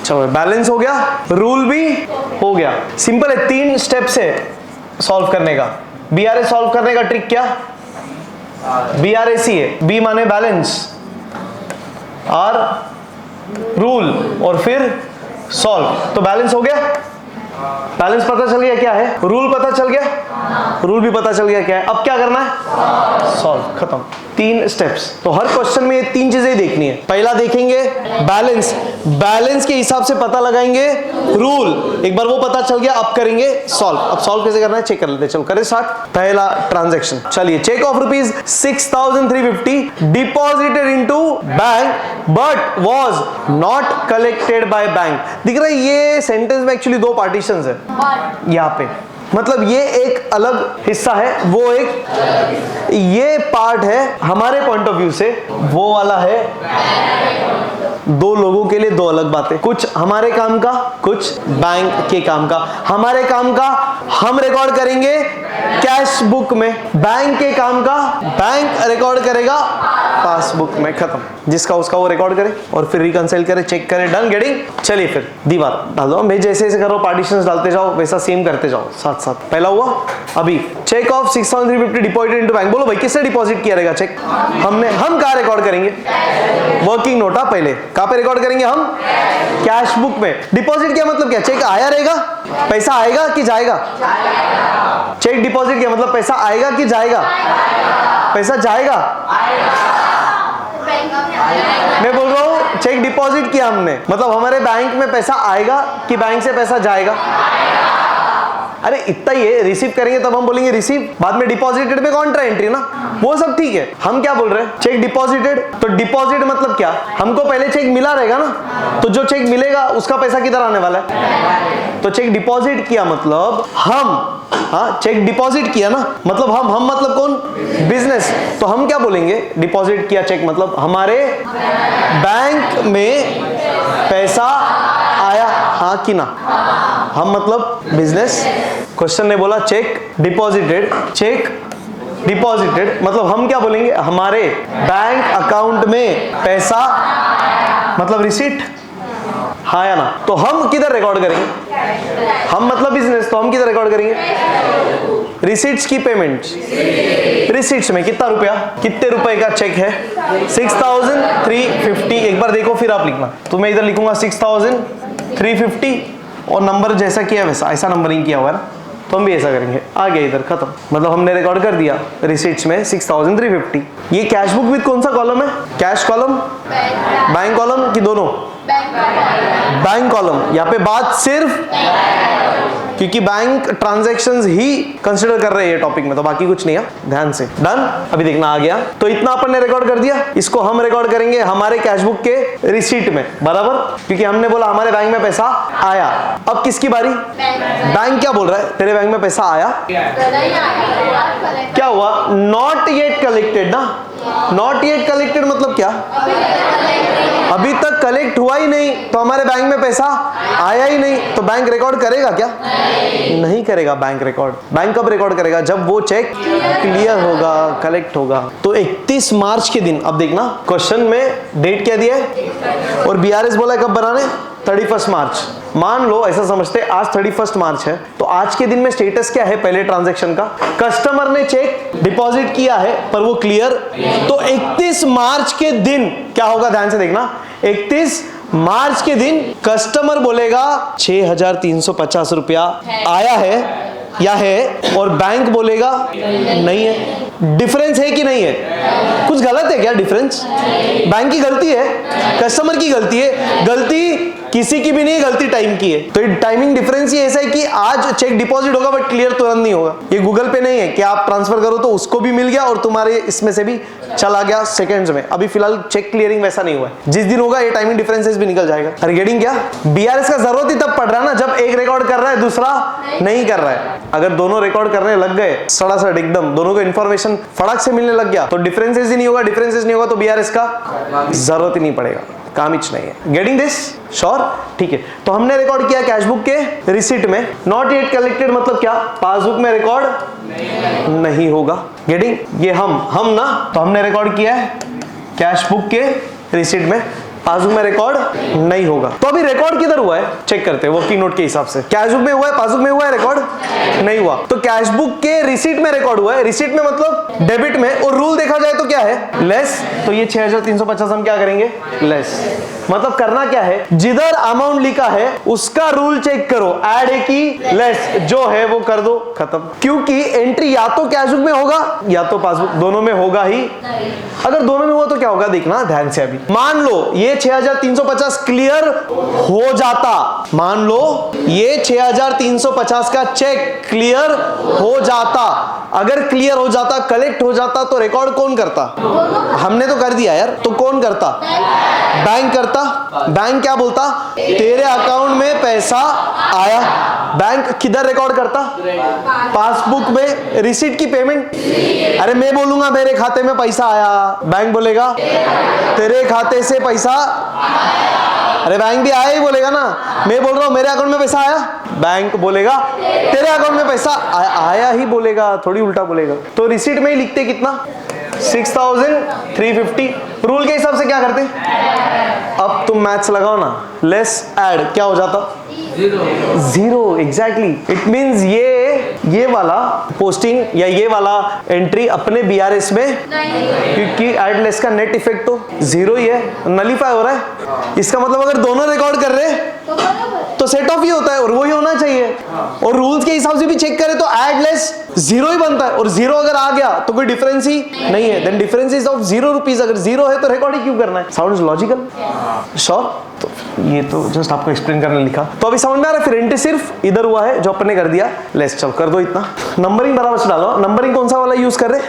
A: चलो बैलेंस हो गया, रूल भी हो गया। सिंपल है, 3 स्टेप्स है सॉल्व करने का। बीआरएस सॉल्व करने का ट्रिक क्या? बीआरएसी है। बी माने बैलेंस, आर रूल और फिर सॉल्व। तो बैलेंस हो गया, बैलेंस पता चल गया क्या है, रूल पता चल गया, रूल भी पता चल गया क्या है। अब क्या करना है? सॉल्व। खत्म। 3 स्टेप्स। तो हर क्वेश्चन में ये 3 चीजें देखनी है। पहला देखेंगे बैलेंस, बैलेंस के हिसाब से पता लगाएंगे रूल। एक बार वो पता चल गया, अब करेंगे सॉल्व। अब सॉल्व कैसे करना है चेक कर लेते हैं। चलो करें स्टार्ट। पहला ट्रांजैक्शन, चलिए। Cheque of ₹6,350 deposited into bank but was not collected by bank. दिख रहा है ये सेंटेंस में एक्चुअली 2 पार्टीशंस है यहाँ पे, मतलब ये एक अलग हिस्सा है, वो एक, ये पार्ट है हमारे पॉइंट ऑफ व्यू से, वो वाला है 2 लोगों के लिए 2 अलग बातें। कुछ हमारे काम का, कुछ बैंक के काम का। हमारे काम का हम रिकॉर्ड करेंगे कैश बुक में, बैंक के काम का बैंक रिकॉर्ड करेगा पासबुक में। खत्म। जिसका उसका वो रिकॉर्ड करे और फिर रिकंसाइल करे, चेक करे। डन। गेटिंग? चलिए फिर दीवार डाल दो। भाई जैसे जैसे करो, पार्टीशंस डालते जाओ, वैसा सेम करते जाओ साथ साथ। पहला हुआ अभी cheque of 6,350 deposited into bank. बोलो भाई किससे डिपॉजिट किया रहेगा चेक? हमने। हम कहाँ रिकॉर्ड करेंगे? Working note. पहले कहाँ पे रिकॉर्ड करेंगे हम? कैश बुक में। डिपॉजिट क्या मतलब क्या? चेक आया रहेगा, पैसा आएगा कि जाएगा? चेक डिपॉजिट क्या मतलब? पैसा आएगा कि जाएगा? पैसा जाएगा। मैं बोल रहा हूँ चेक डिपॉजिट किया हमने, मतलब हमारे बैंक में पैसा आएगा कि बैंक से पैसा जाएगा? अरे इतना ही है। रिसीव करेंगे तब हम बोलेंगे रिसीव, बाद में डिपॉजिटेड में कॉन्ट्रा एंट्री ना, वो सब ठीक है। हम क्या बोल रहे हैं? Check deposited. तो डिपॉजिट मतलब क्या? हमको पहले चेक मिला रहेगा ना, तो जो चेक मिलेगा उसका पैसा किधर आने वाला है? तो चेक डिपॉजिट किया मतलब हम हाँ, चेक डिपॉजिट किया ना, मतलब हम मतलब कौन, बिजनेस। तो हम क्या बोलेंगे, डिपॉजिट किया चेक मतलब हमारे बैंक में पैसा आया, हाँ कि ना। हम मतलब बिजनेस। क्वेश्चन ने बोला चेक डिपॉजिटेड, चेक डिपॉजिटेड मतलब हम क्या बोलेंगे, हमारे बैंक अकाउंट में पैसा मतलब रिसीट, हाँ या ना। तो हम किधर रिकॉर्ड करेंगे, हम मतलब बिजनेस, तो हम किधर रिकॉर्ड करेंगे, रिसीट्स की पेमेंट। रिसीट्स में कितना रुपया, कितने रुपए का चेक है, 6350। एक बार देखो फिर आप लिखना, तो मैं इधर लिखूंगा 6350 और नंबर जैसा किया वैसा, ऐसा नंबरिंग किया हुआ है ना, तो हम भी ऐसा करेंगे। आ गया इधर, खत्म। मतलब हमने रिकॉर्ड कर दिया रिसीट्स में 6350। ये कैश बुक विद कौन सा कॉलम है, कैश कॉलम, बैंक कॉलम की दोनों, बैंक कॉलम। यहाँ पे बात सिर्फ, क्योंकि बैंक ट्रांजैक्शंस ही कंसीडर कर रहे हैं ये टॉपिक में, तो बाकी कुछ नहीं है, ध्यान से। डन, अभी देखना आ गया। तो इतना अपन ने रिकॉर्ड कर दिया, इसको हम रिकॉर्ड करेंगे हमारे कैशबुक के रिसीट में, बराबर, क्योंकि हमने बोला हमारे बैंक में पैसा आया। अब किसकी बारी, बैंक क्या बोल रहा है, तेरे बैंक में पैसा आया, क्या हुआ, नॉट येट कलेक्टेड ना। नॉट येट कलेक्टेड मतलब क्या, अभी तक कलेक्ट हुआ ही नहीं, तो हमारे बैंक में पैसा आया ही नहीं, तो बैंक रिकॉर्ड करेगा क्या, नहीं करेगा बैंक रिकॉर्ड। बैंक कब रिकॉर्ड करेगा, जब वो चेक क्लियर होगा, कलेक्ट होगा। तो 31 मार्च के दिन, अब देखना क्वेश्चन में डेट क्या दिया है और बीआरएस बोला है कब बनाने, 31 मार्च। मान लो ऐसा समझते आज 31 मार्च है, तो आज के दिन में स्टेटस क्या है पहले ट्रांजैक्शन का, कस्टमर ने चेक डिपॉजिट किया है पर वो क्लियर, तो 31 मार्च के दिन क्या होगा, ध्यान से देखना। 31 मार्च के दिन कस्टमर बोलेगा 6350 रुपया आया है या है, और बैंक बोलेगा नहीं है। डिफरेंस है कि नहीं है, कुछ गलत है क्या, डिफरेंस बैंक की गलती है, कस्टमर की गलती है, गलती किसी की भी नहीं है, गलती टाइम की है। तो टाइमिंग डिफरेंस ही ऐसा है कि आज चेक डिपॉजिट होगा बट क्लियर तुरंत नहीं होगा। ये गूगल पे नहीं है कि आप ट्रांसफर करो तो उसको भी मिल गया और तुम्हारे इसमें से भी चला गया सेकंड्स में। अभी फिलहाल चेक क्लियरिंग वैसा नहीं हुआ है, जिस दिन होगा ये टाइमिंग डिफरेंसेस भी निकल जाएगा। रिगार्डिंग क्या, बीआरएस का जरूरत ही तब पड़ रहा है ना जब एक रिकॉर्ड कर रहा है दूसरा नहीं कर रहा है। अगर दोनों रिकॉर्ड करने लग गए सड़ासड़ एकदम, दोनों को इन्फॉर्मेशन फटाक से मिलने लग गया, तो डिफरेंसेस ही नहीं होगा। डिफरेंसेस नहीं होगा तो बीआरएस का जरूरत ही नहीं पड़ेगा, काम ही नहीं है। गेटिंग दिस, श्योर, ठीक है। तो हमने रिकॉर्ड किया कैशबुक के रिसीट में, नॉट येट कलेक्टेड मतलब क्या, पासबुक में रिकॉर्ड नहीं होगा। गेटिंग, ये हम ना, तो हमने रिकॉर्ड किया है कैशबुक के रिसीट में, पासबुक में रिकॉर्ड नहीं होगा। तो अभी रिकॉर्ड किधर हुआ है चेक करते हैं वर्किंग नोट के हिसाब से, कैशबुक में हुआ है, पासबुक में हुआ है, रिकॉर्ड नहीं हुआ। तो कैशबुक के रिसीट में रिकॉर्ड हुआ है, रिसीट में मतलब डेबिट में, और रूल देखा जाए तो क्या है, लेस। तो ये 6350 हम क्या करेंगे, लेस। मतलब करना क्या है, जिधर अमाउंट लिखा है उसका रूल चेक करो, ऐड है कि लेस, जो है वो कर दो, खत्म। क्योंकि एंट्री या तो कैशबुक में होगा या तो पासबुक, दोनों में होगा ही। अगर दोनों में हुआ तो क्या होगा देखना ध्यान से। अभी मान लो ये 6350 क्लियर हो जाता, मान लो ये 6350 का चेक क्लियर हो जाता, अगर क्लियर हो जाता, कलेक्ट हो जाता, तो रिकॉर्ड कौन करता, हमने तो कर दिया यार, तो कौन करता, बैंक करता। बैंक क्या बोलता, तेरे अकाउंट में पैसा आया, बैंक किधर रिकॉर्ड करता, पासबुक में रिसीट की पेमेंट। अरे मैं बोलूंगा मेरे खाते में पैसा आया, बैंक बोलेगा तेरे खाते से पैसा, अरे बैंक भी आया ही बोलेगा ना। मैं बोल रहा हूं मेरे अकाउंट में पैसा आया, बैंक बोलेगा तेरे अकाउंट में पैसा आया ही बोलेगा, थोड़ी उल्टा बोलेगा। तो रिसीट में ही लिखते कितना, 6350। रूल के हिसाब से क्या करते, अब तुम मैथ्स लगाओ ना, लेस ऐड क्या हो जाता, जीरो। एग्जैक्टली, इट मींस ये वाला पोस्टिंग या ये वाला एंट्री अपने बीआरएस में, क्योंकि ऐड लेस का नेट इफेक्ट तो जीरो ही है, नलीफाई हो रहा है। इसका मतलब अगर दोनों रिकॉर्ड कर रहे हैं तो सेट ऑफ ही होता है और वही होना चाहिए। और रूल्स के हिसाब से भी चेक करें तो ऐड लेस जीरो ही बनता है, और जीरो अगर आ गया तो कोई डिफरेंस ही नहीं है, then difference is of 0 rupees. अगर जीरो है तो रिकॉर्ड ही क्यों करना है, साउंड्स लॉजिकल, श्योर। तो ये तो जस्ट आपको एक्सप्लेन करने लिखा, तो अभी समझ में आ रहा है। फिर एंट्री सिर्फ इधर हुआ है जो अपन ने कर दिया, लेस। चल कर दो इतना, नंबरिंग बराबर से डालो। नंबरिंग कौन सा वाला यूज कर रहे,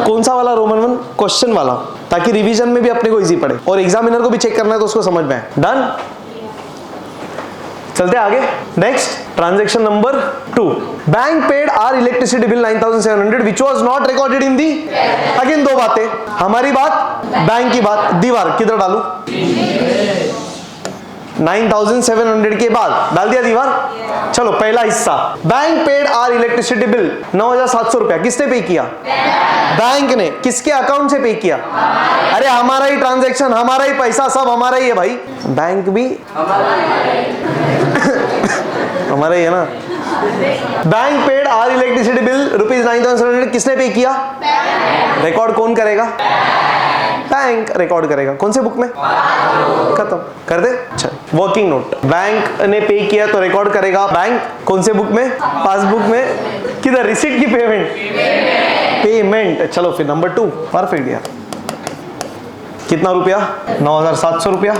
A: कौन सा वाला, रोमन 1 क्वेश्चन वाला, ताकि रिवीजन में भी अपने को इजी पड़े और एग्जामिनर को भी चेक करना है तो उसको समझ में आए। डन, चलते आगे। Next transaction number 2, bank paid our electricity bill 9700 which was not recorded in the. Again दो बातें, हमारी बात, बैंक की बात। दीवार किधर डालू? 9700 के बाद डाल दिया दीवार। चलो पहला हिस्सा, bank paid our electricity bill 9700 रुपया किसने पे किया? बैंक ने। किसके अकाउंट से पे किया? अरे हमारा ही ट्रांजैक्शन, हमारा ही पैसा, सब हमारा ही है भाई। बैंक भी हमारा ही है ना। Bank paid our electricity bill ₹9700 किसने पे किया? रिकॉर्ड कौन करेगा? बैंक रिकॉर्ड करेगा। कौन से बुक में? खत्म कर दे। अच्छा, वर्किंग नोट, बैंक ने पे किया तो रिकॉर्ड करेगा बैंक। कौन से बुक में? पासबुक में। किधर? रिसीट की पेमेंट? पेमेंट। चलो फिर नंबर 2, परफेक्ट यार। कितना रुपया? 9700 रुपया।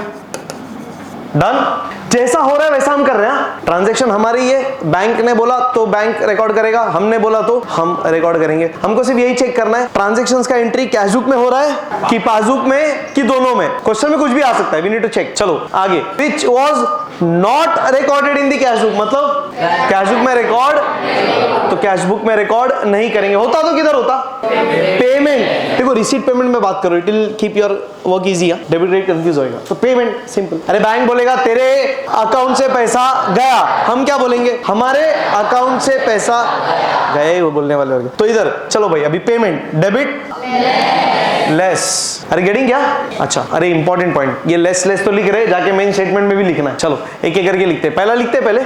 A: डन। जैसा हो रहा है वैसा हम कर रहे हैं। ट्रांजैक्शन हमारी है, बैंक ने बोला तो बैंक रिकॉर्ड करेगा, हमने बोला तो हम रिकॉर्ड करेंगे। हमको सिर्फ यही चेक करना है ट्रांजैक्शंस का एंट्री कैश बुक में हो रहा है कि पासबुक में कि दोनों में। क्वेश्चन में कुछ भी आ सकता है, वी नीड टू चेक। चलो आगे, which was not recorded in the cash book, मतलब कैश बुक में रिकॉर्ड, तो कैश बुक में रिकॉर्ड नहीं करेंगे। होता तो किधर होता? पेमेंट। देखो रिसीट पेमेंट में बात करो, it will keep your work easy. Debit credit confuse होएगा तो पेमेंट सिंपल। अरे बैंक बोलेगा तेरे अकाउंट से पैसा गया, हम क्या बोलेंगे? हमारे अकाउंट से पैसा गए, वो बोलने वाले होंगे। तो इधर चलो भाई, अभी पेमेंट डेबिट लेस। अरे गेटिंग क्या? अच्छा, अरे इंपॉर्टेंट पॉइंट, ये लेस लेस तो लिख रहे, जाके मेन स्टेटमेंट में भी लिखना है। चलो एक एक करके लिखते हैं। पहला लिखते हैं, पहले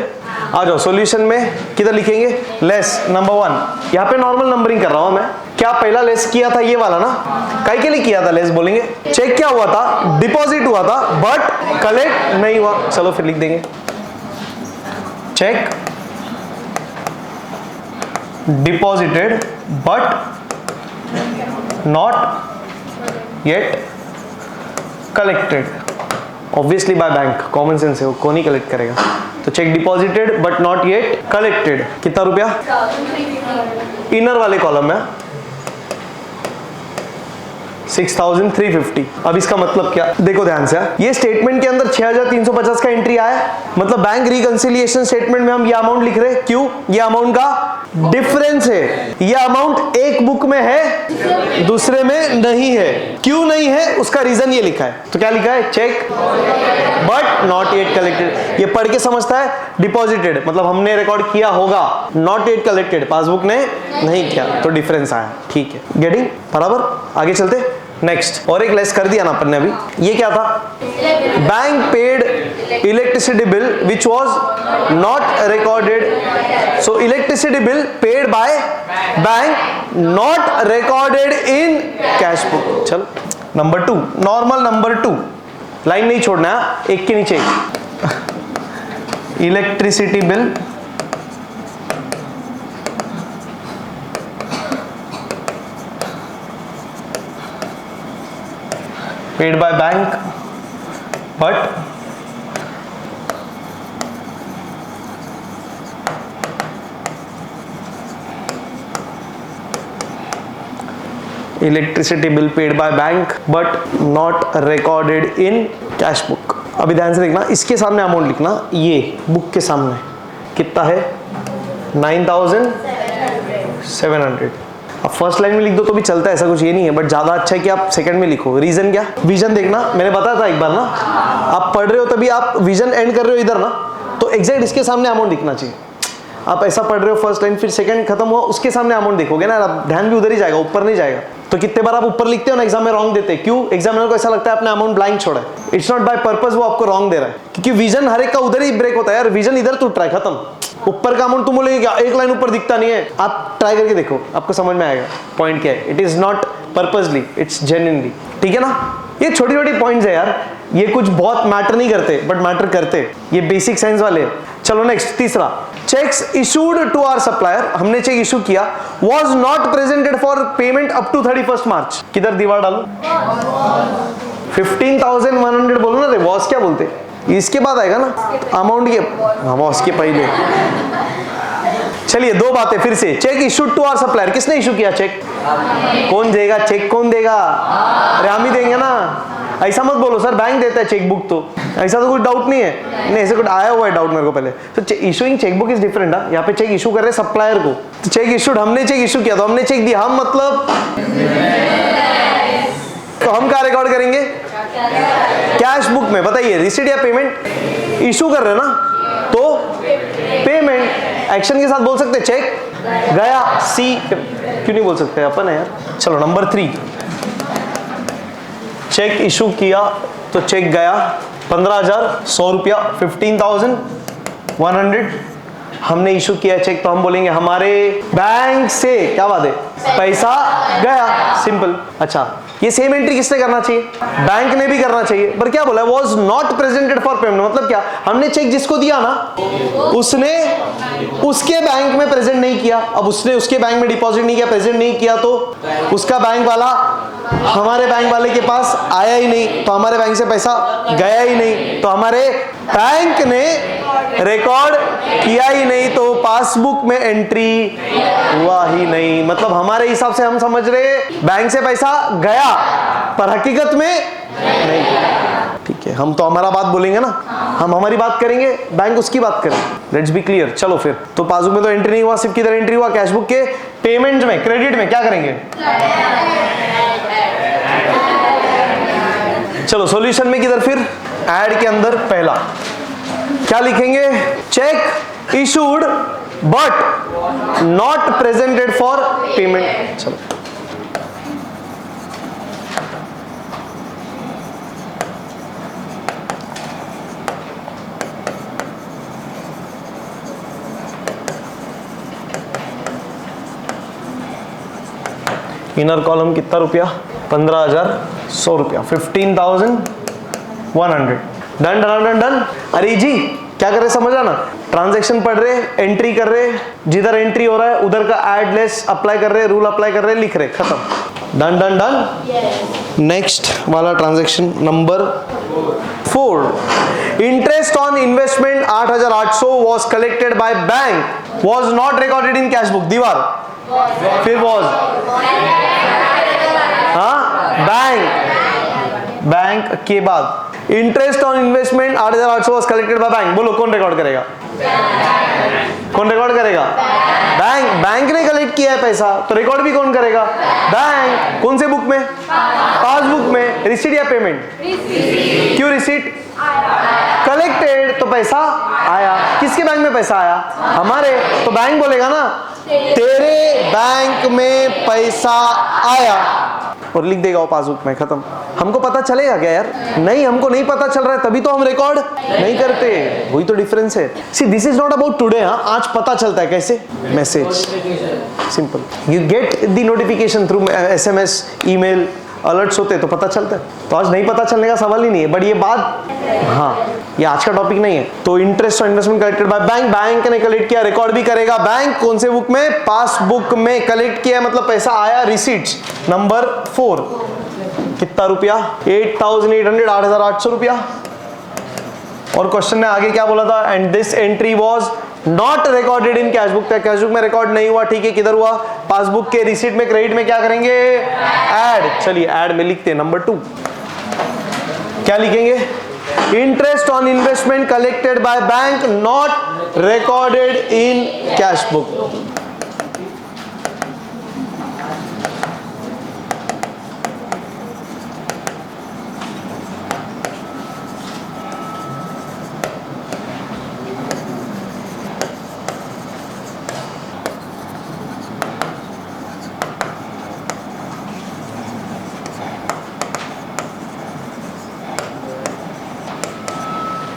A: आ जाओ सॉल्यूशन में। किधर लिखेंगे? Less number 1। यहाँ पे नॉर्मल नंबरिंग कर रहा हूं मैं। क्या पहला लेस किया था? ये वाला ना। काहे के लिए किया था लेस बोलेंगे? चेक क्या हुआ था? डिपॉजिट हुआ था बट कलेक्ट नहीं हुआ। चलो फिर लिख देंगे check deposited but not yet collected. Obviously by bank, common sense है, वो कौन ही कलेक्ट करेगा। तो check deposited but not yet collected. कितना रुपया? इनर वाले कॉलम में 6350। अब इसका मतलब क्या? देखो ध्यान से, ये स्टेटमेंट के अंदर 6350 का एंट्री आया, मतलब बैंक रिकंसिलिएशन स्टेटमेंट में हम ये अमाउंट लिख रहे हैं। क्यों? ये अमाउंट का डिफरेंस है। ये अमाउंट एक बुक में है, दूसरे में नहीं है। क्यों नहीं है? उसका रीजन ये लिखा है। तो क्या लिखा है? Cheque but not yet collected. ये पढ़ के समझता है डिपॉजिटेड, मतलब हमने रिकॉर्ड किया होगा, नॉट येट कलेक्टेड, पासबुक ने नहीं किया, तो डिफरेंस आया। ठीक है, गेटिंग? बराबर। आगे चलते। नेक्स्ट, और एक लेस कर दिया ना अपन ने अभी। ये क्या था? Bank paid electricity bill which was not recorded. So electricity bill paid by bank not recorded in cash book. चलो नंबर 2, नॉर्मल नंबर 2, लाइन नहीं छोड़ना है, एक के नीचे electricity bill paid by bank but electricity bill paid by bank but not recorded in cash book। अभी ध्यान से देखना, इसके सामने अमाउंट लिखना, ये बुक के सामने कितना है? 9700। अब फर्स्ट लाइन में लिख दो तो भी चलता है, ऐसा कुछ ये नहीं है, बट ज्यादा अच्छा है कि आप सेकंड में लिखो। रीजन क्या? विजन देखना, मैंने बताया था एक बार ना, आप पढ़ रहे हो तभी आप विजन एंड कर रहे हो इधर ना, तो एग्जैक्ट इसके सामने अमाउंट दिखना चाहिए। आप ऐसा पढ़ रहे हो फर्स्ट लाइन, फिर सेकंड खत्म हुआ, उसके सामने अमाउंट देखोगे ना, आप ध्यान भी उधर ही जाएगा, ऊपर नहीं जाएगा। तो कितने बार आप ऊपर लिखते हो ना, एग्जाम में रॉन्ग देते हैं। क्यों? एग्जामिनर को ऐसा लगता है आपने अमाउंट ब्लैंक छोड़ा है। इट्स नॉट बाय पर्पस, वो आपको रॉन्ग दे रहा है, क्योंकि विजन हर एक का उधर ही ब्रेक होता है यार। विजन इधर टूट रहा है, खत्म। ऊपर का अमाउंट तुम बोलेंगे क्या एक लाइन ऊपर दिखता नहीं है? आप ट्राई करके देखो, आपको समझ में आएगा पॉइंट क्या है। It is not purposely, it's genuinely. ठीक है ना? ये छोटी छोटी पॉइंट्स है यार, ये कुछ बहुत मैटर नहीं करते बट मैटर करते, ये बेसिक साइंस वाले। चलो नेक्स्ट, तीसरा, cheques issued to our supplier, हमने चेक इशू किया, was not presented for payment up to 31 March. किधर दीवार डालू? 15,100 बोलो ना रे, वॉस क्या बोलते? इसके बाद आएगा ना अमाउंट के, वॉस के पहले। चलिए दो बातें फिर से। Cheque issued to our supplier, किसने इशू किया चेक? कौन देगा चेक? कौन देगा? अरे हम ही देंगे ना। ऐसा मत बोलो सर बैंक देता है चेकबुक, तो ऐसा तो कोई डाउट नहीं है। नहीं, ऐसे कुछ आया हुआ है डाउट मेरे को पहले। तो इशूइंग चेकबुक इज डिफरेंट। यहाँ पे चेक इशू कर रहे सप्लायर को, तो चेक इशूड, हमने चेक इशू किया तो हमने चेक दिया, हम मतलब तो हम क्या रिकॉर्ड करेंगे? कैश बुक में। बताइए रिसीट या पेमेंट? इशू कर रहे हैं ना, तो पेमेंट एक्शन के साथ बोल सकते चेक गया, सी क्यों नहीं बोल सकते अपन है यार। चलो नंबर 3, चेक इशू किया तो चेक गया 15,000, 100 रुपया, 15,100 हमने इशू किया चेक, तो हम बोलेंगे हमारे बैंक से क्या बात है, पैसा गया, सिंपल। अच्छा, ये सेम एंट्री किसने करना चाहिए? बैंक ने भी करना चाहिए, पर क्या बोला? Was not presented for payment. मतलब क्या, हमने चेक जिसको दिया ना, उसने उसके बैंक में प्रेजेंट नहीं किया। अब उसने उसके बैंक में डिपॉजिट नहीं किया, प्रेजेंट नहीं किया, तो उसका बैंक वाला हमारे बैंक वाले के पास आया ही नहीं, तो हमारे बैंक से पैसा गया ही नहीं, तो हमारे बैंक ने रिकॉर्ड किया ही नहीं, तो पासबुक में एंट्री हुआ ही नहीं। मतलब हमारे हिसाब से हम समझ रहे बैंक से पैसा गया, पर हकीकत में नहीं। ठीक है, हम तो हमारा बात बोलेंगे ना, हम हमारी बात करेंगे, बैंक उसकी बात करेंगे। Let's be clear. चलो फिर, तो पासबुक में तो एंट्री नहीं हुआ, सिर्फ किधर एंट्री हुआ? कैशबुक के पेमेंट में, क्रेडिट में क्या करेंगे? चलो सॉल्यूशन में किधर फिर? ऐड के अंदर पहला क्या लिखेंगे? Check issued but not presented for payment. चलो इनर कॉलम कितना रुपया? 15,100 रुपया, 15,100। Done done done done. अरे जी क्या कर रहे समझ आना, ट्रांजैक्शन पढ़ रहे, एंट्री कर रहे, जिधर एंट्री हो रहा है उधर का ऐड लेस अप्लाई कर रहे, रूल अप्लाई कर रहे, लिख रहे, खत्म। Done done done. नेक्स्ट वाला transaction number 4, interest on investment 8,800 was collected by bank, was not recorded in cash book. दीवार, फिर वॉज, हाँ बैंक के बाद interest on investment 8,800 was collected by bank. बोलो कौन रिकॉर्ड करेगा? कौन रिकॉर्ड करेगा? बैंक ने कलेक्ट किया है पैसा, तो रिकॉर्ड भी कौन करेगा? बैंक। कौन से बुक में? पासबुक में। रिसीट या पेमेंट? क्यों रिसीट? कलेक्टेड, तो पैसा आया। किसके बैंक में पैसा आया? हमारे। तो बैंक बोलेगा ना तेरे बैंक में पैसा आया, और लिख देगा वो पासबुक में, खत्म। हमको पता चलेगा क्या यार? नहीं, हमको नहीं पता चल रहा है, तभी तो हम रिकॉर्ड नहीं करते। वही तो डिफरेंस है। See this is not about today. हाँ, आज पता चलता है कैसे? Message, simple. You get the notification through SMS, email, alerts होते तो पता चलता है। तो आज नहीं पता चलने का सवाल ही नहीं है। बट ये बात, हाँ, ये आज का टॉपिक नहीं है। तो इंटरेस्ट और investment collected by bank, bank ने कलेक्ट किया, रिकॉर्ड भी करेगा बैंक। कौन से बुक में? पासबुक में। कलेक्ट किया मतलब पैसा आया, रिसीट्स। नंबर 4 कितना रुपया? 8,800, 8,800 रुपया। और क्वेश्चन ने आगे क्या बोला था? And this entry was not recorded in cash book. Cash book में रिकॉर्ड नहीं हुआ, ठीक है। किधर हुआ? पासबुक के। रिसीट में, क्रेडिट में क्या करेंगे? ऐड। चलिए ऐड में लिखते हैं नंबर 2। क्या लिखेंगे? Interest on investment collected by bank not recorded in cash book.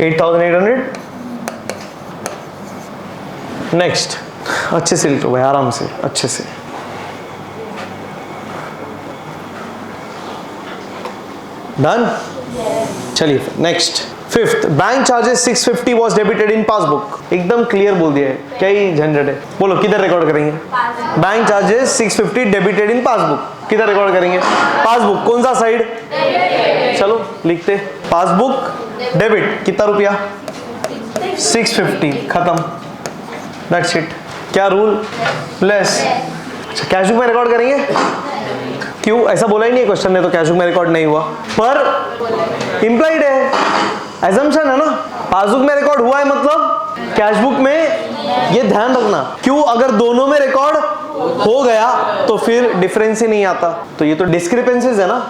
A: $8,800। Next, अच्छे से लिखो भाई, आराम से, अच्छे से। डन। चलिए next, 5th, bank charges 650 was debited in passbook. एकदम क्लियर बोल दिया है, क्या ही झंझट है? बोलो किधर रिकॉर्ड करेंगे? Bank charges 650 debited in passbook. किधर रिकॉर्ड करेंगे? पासबुक। कौन सा साइड? चलो लिखते, पासबुक डेबिट। कितना रुपया? 650, खत्म। That's it. क्या रूल? लेस। अच्छा, कैश बुक में रिकॉर्ड करेंगे? क्यों? ऐसा बोला ही नहीं है क्वेश्चन ने तो कैश बुक में रिकॉर्ड नहीं हुआ, पर इंप्लाइड है, एजम्पशन है ना। पासबुक में रिकॉर्ड हुआ है मतलब कैश बुक में, ये ध्यान रखना। क्यों? अगर दोनों में रिकॉर्ड हो गया तो फिर डिफरेंस ही नहीं आता, तो ये तो डिस्क्रिपेंसीज है ना,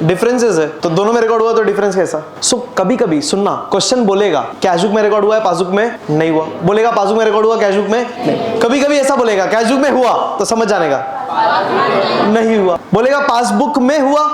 A: डिफरेंसेस है, तो दोनों में रिकॉर्ड हुआ तो डिफरेंस कैसा? सो कभी कभी सुनना, क्वेश्चन बोलेगा कैश बुक में रिकॉर्ड हुआ है, पासबुक में नहीं हुआ, बोलेगा पासबुक में रिकॉर्ड हुआ, कैश बुक में नहीं। कभी कभी ऐसा बोलेगा कैश बुक में हुआ तो समझ जाने का नहीं हुआ, बोलेगा पासबुक में हुआ।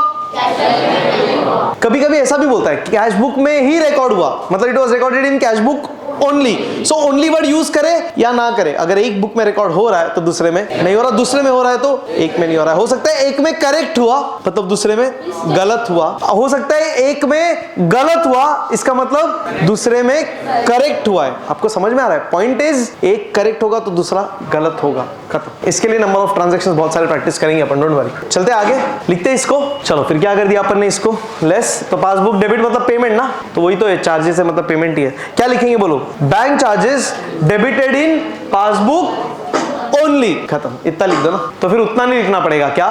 A: कभी कभी ऐसा भी बोलता है कैश बुक में ही रिकॉर्ड हुआ, मतलब it was recorded in cash book only. So only word use करे या ना करे, अगर एक बुक में रिकॉर्ड हो रहा है तो दूसरे में नहीं हो रहा, दूसरे में हो रहा है तो एक में नहीं हो रहा है। हो सकता है एक में करेक्ट हुआ मतलब दूसरे में गलत हुआ, हो सकता है एक में गलत हुआ इसका मतलब दूसरे में करेक्ट हुआ है। आपको समझ में आ रहा है? पॉइंट इज एक करेक्ट होगा तो दूसरा गलत होगा, खत्म। इसके लिए नंबर ऑफ ट्रांजैक्शंस बहुत सारे प्रैक्टिस करेंगे अपन, डोंट वरी। चलते आगे, लिखते इसको। चलो फिर क्या कर दिया अपन ने इसको, लेस, तो पासबुक डेबिट मतलब पेमेंट ना, तो वही तो है, चार्जेस है मतलब पेमेंट ही है। क्या लिखेंगे बोलो? Bank charges debited in passbook only, खत्म। इतना लिख दो ना, तो फिर उतना नहीं लिखना पड़ेगा। क्या?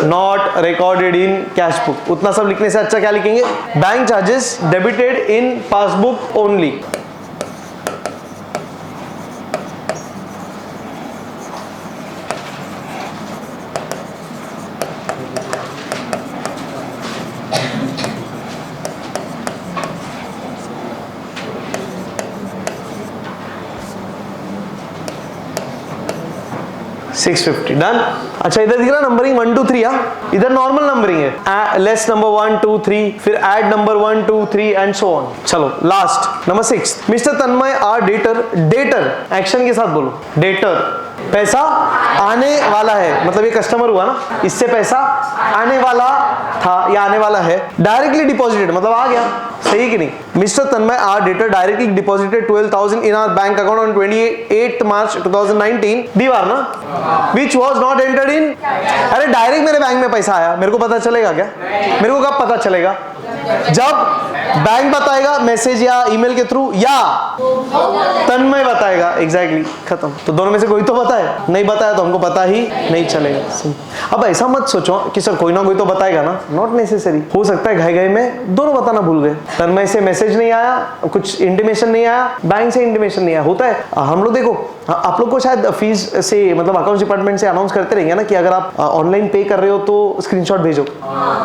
A: Not recorded in cash book, उतना सब लिखने से अच्छा क्या लिखेंगे? Bank charges debited in passbook only. Done. अच्छा इधर दिख रहा नंबरिंग 1 2 3, इधर नॉर्मल नंबरिंग है, लेस नंबर 1 2 3, फिर add number 1 2 3 and so on. चलो last number 6, mister Tanmay our debtor, debtor action के साथ बोलो, डेटर पैसा आने वाला है, मतलब ये कस्टमर हुआ ना, इससे पैसा आने वाला था या आने वाला है। डायरेक्टली डिपॉजिटेड मतलब आ गया, सही कि नहीं? Mister Tanmay our debtor directly deposited 12,000 in our bank account on 28 March 2019, दीवार ना, which was not entered in. अरे डायरेक्ट मेरे बैंक में पैसा आया, मेरे को पता चलेगा क्या? मेरे को कब पता चलेगा? जब बैंक बताएगा मैसेज या ईमेल के थ्रू, या तन्मय बताएगा। एग्जैक्टली, खत्म। तो दोनों में से कोई तो बताए, नहीं बताया तो हमको पता ही नहीं चलेगा। अब ऐसा मत सोचो कि सर कोई ना कोई तो बताएगा ना, नॉट नेसेसरी। हो सकता है घाई घाई में दोनों बताना भूल गए, तन्मय से मैसेज नहीं आया, कुछ इंटीमेशन नहीं आया, बैंक से इंटीमेशन नहीं आया, होता है। हम लोग देखो, आप लोग को शायद फीस से मतलब अकाउंट डिपार्टमेंट से अनाउंस करते रहेंगे ना कि अगर आप ऑनलाइन पे कर रहे हो तो स्क्रीनशॉट भेजो,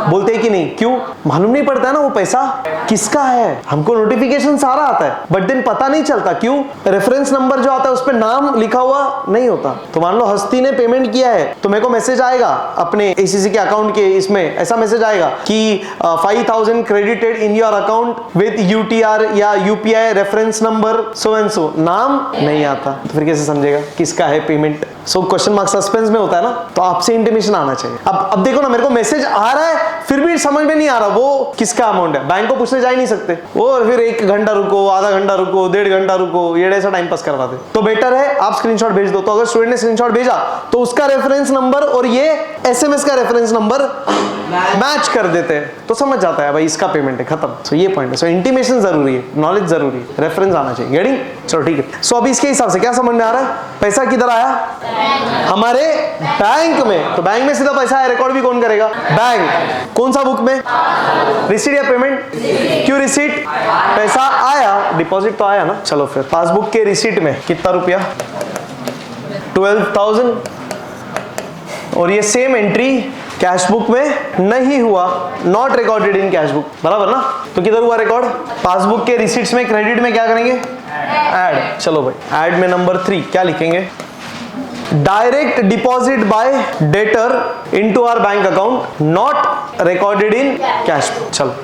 A: बोलते हैं कि नहीं? क्यों? मालूम नहीं पड़ता है ना वो पैसा किसका है। हमको नोटिफिकेशन सारा आता है बट दिन पता नहीं चलता, क्यों? रेफरेंस नंबर जो आता है उस पर नाम लिखा हुआ नहीं होता। तो मान लो हस्ती ने पेमेंट किया है तो मेरे को मैसेज आएगा अपने एसीसी के अकाउंट के, इसमें ऐसा मैसेज आएगा कि 5,000 credited in your account with UTR या UPI reference number so and so, नाम नहीं आता, तो फिर कैसे समझेगा किसका है payment? So question mark suspense में होता है ना, तो आपसे इंटीमेशन आना चाहिए। अब देखो ना, मेरे को मैसेज आ रहा है फिर भी समझ में नहीं आ रहा वो किसका अमाउंट है, बैंक को पूछने जा ही नहीं सकते, और फिर 1 घंटा रुको, आधा घंटा रुको, 1.5 घंटा रुको, ये ऐसा टाइम पास करवाते। तो बेटर है आप स्क्रीनशॉट भेज दो। तो अगर स्टूडेंट ने स्क्रीनशॉट भेजा तो उसका रेफरेंस नंबर और ये एसएमएस का रेफरेंस नंबर मैच कर देते हैं, तो समझ जाता है भाई इसका पेमेंट है, खत्म। सो ये पॉइंट है। सो इंटीमेशन जरूरी है, नॉलेज जरूरी है, रेफरेंस आना चाहिए। गेटिंग? चलो ठीक है। सो अभी इसके हिसाब से क्या समझ में आ रहा है? पैसा किधर आया? हमारे बैंक में। तो बैंक में सीधा पैसा है, रिकॉर्ड भी कौन करेगा? बैंक। कौन सा बुक में? रिसीट या पेमेंट? क्यों रिसीट? पैसा आया, डिपॉजिट तो आया ना। चलो फिर पासबुक के रिसीट में कितना रुपया? 12,000। और ये सेम एंट्री कैश बुक में नहीं हुआ, not recorded in cash book, बराबर ना? तो किधर हुआ रिकॉर्ड? पासबुक के रिसीट्स में, क्रेडिट में क्या करेंगे? ऐड। चलो भाई, ऐड में नंबर 3 क्या लिखेंगे? Direct deposit by debtor into our bank account, not recorded in cash book. चलो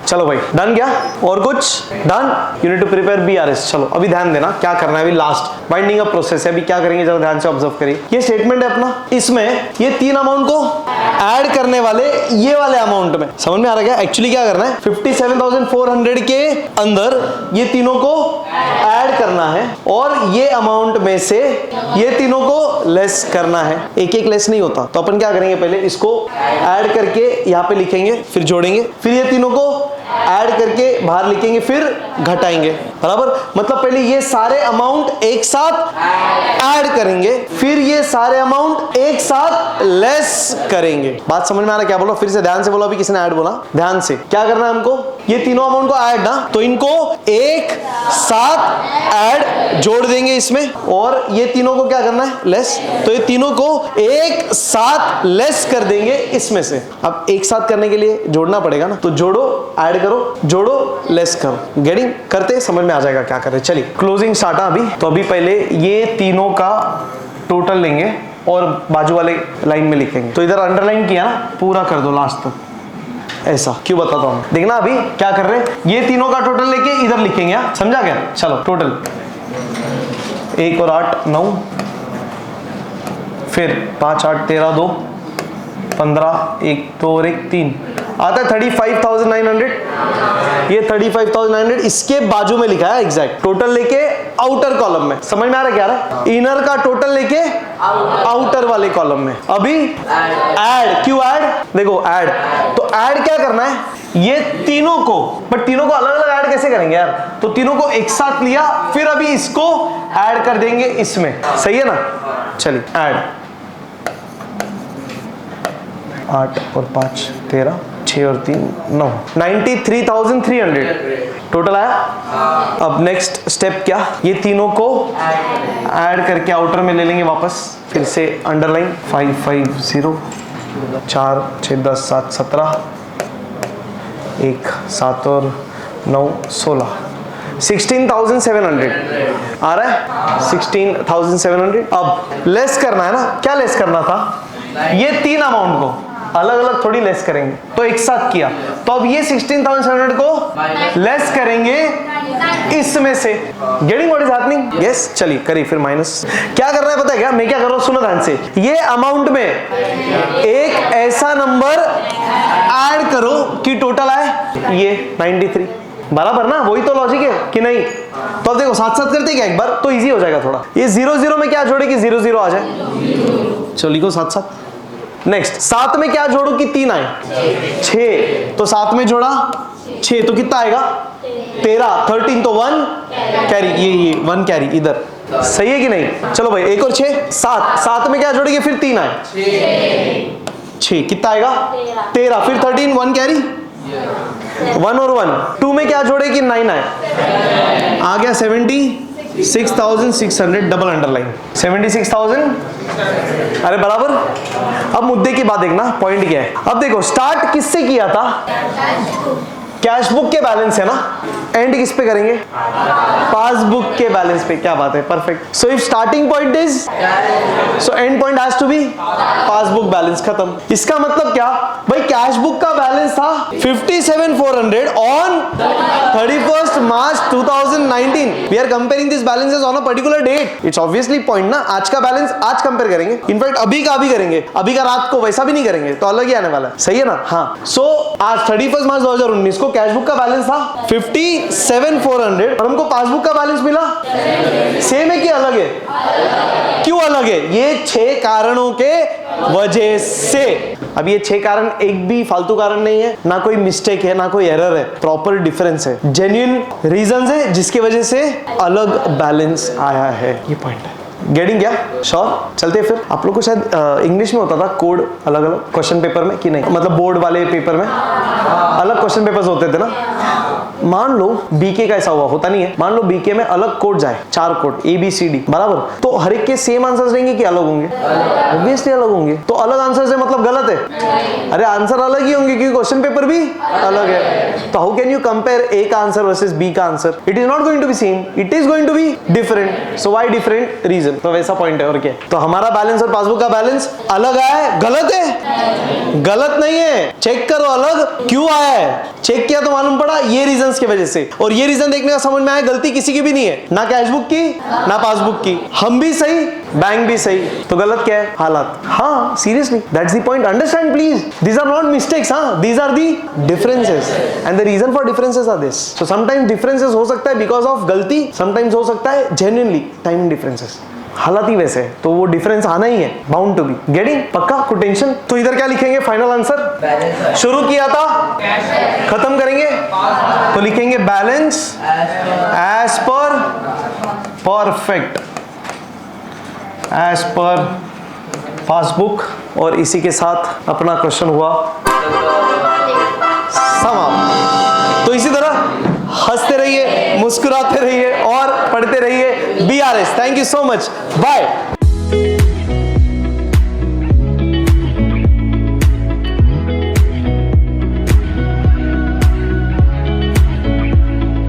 A: चलो भाई, डन क्या? और कुछ? Done. You need to prepare BRS. चलो अभी ध्यान देना क्या करना है। अभी लास्ट बाइंडिंग अप प्रोसेस है, अभी क्या करेंगे जरा ध्यान से ऑब्जर्व करिए। ये स्टेटमेंट है अपना, इसमें ये 3 अमाउंट को ऐड करने वाले ये वाले अमाउंट में। समझ में आ रहा है क्या? एक्चुअली क्या करना है, 57,400 के अंदर ये तीनों को ऐड करना है और ये अमाउंट में से ये तीनों को लेस करना है। एक एक लेस नहीं होता, तो अपन क्या करेंगे, पहले इसको ऐड करके यहाँ पे लिखेंगे, फिर जोड़ेंगे, फिर ये तीनों को ऐड करके बाहर लिखेंगे, फिर घटाएंगे। बराबर? मतलब पहले ये सारे अमाउंट एक साथ ऐड करेंगे, फिर ये सारे अमाउंट एक साथ लेस करेंगे। बात समझ में आ रहा है क्या बोला? फिर से ध्यान से बोला, अभी किसी ने ऐड बोला, ध्यान से। क्या करना है हमको, ये तीनों अमाउंट को ऐड ना, तो इनको एक साथ ऐड जोड़ देंगे इसमें, और ये तीनों को क्या करना है, लेस। तो ये तीनों को एक साथ लेस कर देंगे इसमें से। अब एक साथ करने के लिए जोड़ना पड़ेगा ना, तो जोड़ो, ऐड करो, जोड़ो, लेस करो। गेटिंग? करते समझ में आ जाएगा क्या कर रहे। चलिए क्लोजिंग स्टार्ट। अभी तो अभी पहले ये तीनों का टोटल लेंगे और बाजू वाले लाइन में लिखेंगे। तो इधर अंडरलाइन किया ना, पूरा कर दो लास्ट तक। ऐसा क्यों बताता हूं, देखना अभी क्या कर रहे हैं। ये तीनों का टोटल लेके इधर लिखेंगे, हाँ समझा क्या? चलो टोटल 1 और 8 9, फिर 5 8 13 2 15 1 2 और 1 3 आता है 35,900। ये 35,900 इसके बाजू में लिखा है एग्जैक्ट। टोटल लेके आउटर कॉलम में। समझ में आ रहा है क्या रहा है? इनर का टोटल लेके आउटर वाले कॉलम में। अभी ऐड, क्यों ऐड? देखो ऐड, तो ऐड क्या करना है, ये तीनों को, बट तीनों को अलग अलग ऐड कैसे करेंगे यार? तो तीनों को एक साथ लिया, फिर अभी इसको ऐड कर देंगे इसमें। सही है ना? चलिए ऐड 8 और 5 13, 6 और 3 9, 93,300 टोटल आया। अब नेक्स्ट स्टेप क्या, ये तीनों को ऐड करके आउटर में ले लेंगे वापस, फिर से अंडरलाइन 5 5 0 4 6 10 7 17 1 7 और 9 16 16,700 आ रहा है। 16,700। अब लेस करना है ना, क्या लेस करना था, ये तीन अमाउंट को अलग अलग थोड़ी लेस करेंगे, तो एक साथ किया। तो अब ये 16,700 को लेस करेंगे इसमें से। Getting what is happening? Yes. चलिए करिए फिर माइनस। क्या करना है पता है क्या, मैं क्या कर रहा हूं, सुनो ध्यान से। ये अमाउंट में एक ऐसा नंबर ऐड करो कि टोटल आए ये 93। बराबर ना? वही तो लॉजिक है कि नहीं? तो अब देखो साथ साथ करते क्या एक बार, तो इजी हो जाएगा थोड़ा। ये 0 0 में क्या जोड़े कि 0 0 आ जाए। चलो लिखो साथ साथ। नेक्स्ट, साथ में क्या जोड़ो कि 3 आए, 6। तो साथ में जोड़ा 6 तो कितना आएगा, 13। 13 तो 1 कैरी, ये 1 कैरी इधर। सही है कि नहीं? चलो भाई एक और 6 7। साथ में क्या जोड़ेंगे, फिर 3 आए, 6 कितना आएगा, 13। फिर 13 1 कैरी, 1 और 1 2 में क्या जोड़े कि 9 आए, आ गया 76,600 डबल अंडरलाइन 76,000। अरे बराबर। अब मुद्दे की बात देखना, पॉइंट क्या है। अब देखो स्टार्ट किससे किया था, कैश बुक के बैलेंस है ना, एंड किस पे करेंगे, पासबुक के बैलेंस पे। क्या बात है, perfect. So if starting point is, so end point has to be passbook balance. खत्म। इसका मतलब क्या भाई, कैश बुक का बैलेंस था 57,400 on 31st March 2019। We are comparing this balances on a particular date. It's obviously point ना, आज का बैलेंस आज कंपेयर करेंगे, इनफैक्ट अभी का अभी करेंगे, अभी का रात को वैसा भी नहीं करेंगे, तो अलग ही आने वाला है। सही है ना? हाँ। सो आज 31 मार्च 2019 को कैश बुक का बैलेंस था 57,400 और हमको पासबुक का बैलेंस मिला सेम है कि अलग है? क्यों अलग है? ये 6 कारणों के वजह से। अब ये 6 कारण एक भी फालतू कारण नहीं है, ना कोई मिस्टेक है, ना कोई एरर है, प्रॉपर डिफरेंस है, जेन्युइन रीजंस है जिसकी वजह से अलग बैलेंस आया है। ये पॉइंट है। गेटिंग क्या? श्योर। चलते फिर। आप लोग को शायद इंग्लिश में होता था कोड अलग अलग क्वेश्चन पेपर में कि नहीं, मतलब बोर्ड वाले पेपर में अलग क्वेश्चन पेपर्स होते थे ना। मान लो बीके का ऐसा हुआ, होता नहीं है, मान लो बीके में अलग कोड जाए, 4 कोड ABCD बराबर, तो हर एक के सेम आंसर्स रहेंगे कि अलग होंगे? ऑब्वियसली अलग होंगे। तो अलग आंसर्स है मतलब गलत है? अरे आंसर अलग ही होंगे क्योंकि क्वेश्चन पेपर भी अलग है। तो how can you compare A का आंसर वर्सेस बी का answer? It is not going to be same, it is going to be different. So why different? Reason. तो वैसा पॉइंट है और क्या। तो हमारा बैलेंस और पासबुक का बैलेंस अलग आया है, गलत है? गलत नहीं है, चेक करो अलग क्यों आया है। चेक किया तो मालूम पड़ा ये रीजंस की वजह से। और ये रीजन देखने का समझ में आया, गलती किसी की भी नहीं है, ना कैशबुक की ना पासबुक की, हम भी सही बैंक भी सही, तो गलत क्या है? हालात। हाँ seriously that's the point, understand please, these are not mistakes, हाँ these are the differences and the reason for differences are this. So sometimes differences हो सकता है बिकॉज ऑफ गलती, समटाइम्स हो सकता है जेन्युइनली टाइमिंग डिफरेंसेस, हालात ही वैसे है, तो वो डिफरेंस आना ही है, बाउंड टू बी। गेटिंग? पक्का? कोई टेंशन? तो इधर क्या लिखेंगे फाइनल आंसर? शुरू किया था, खत्म करेंगे, तो लिखेंगे balance as per perfect, as per passbook, और इसी के साथ अपना क्वेश्चन हुआ समाप्त। तो इसी तरह हंसते रहिए, मुस्कुराते रहिए और पढ़ते रहिए BRS। Thank you so much, bye.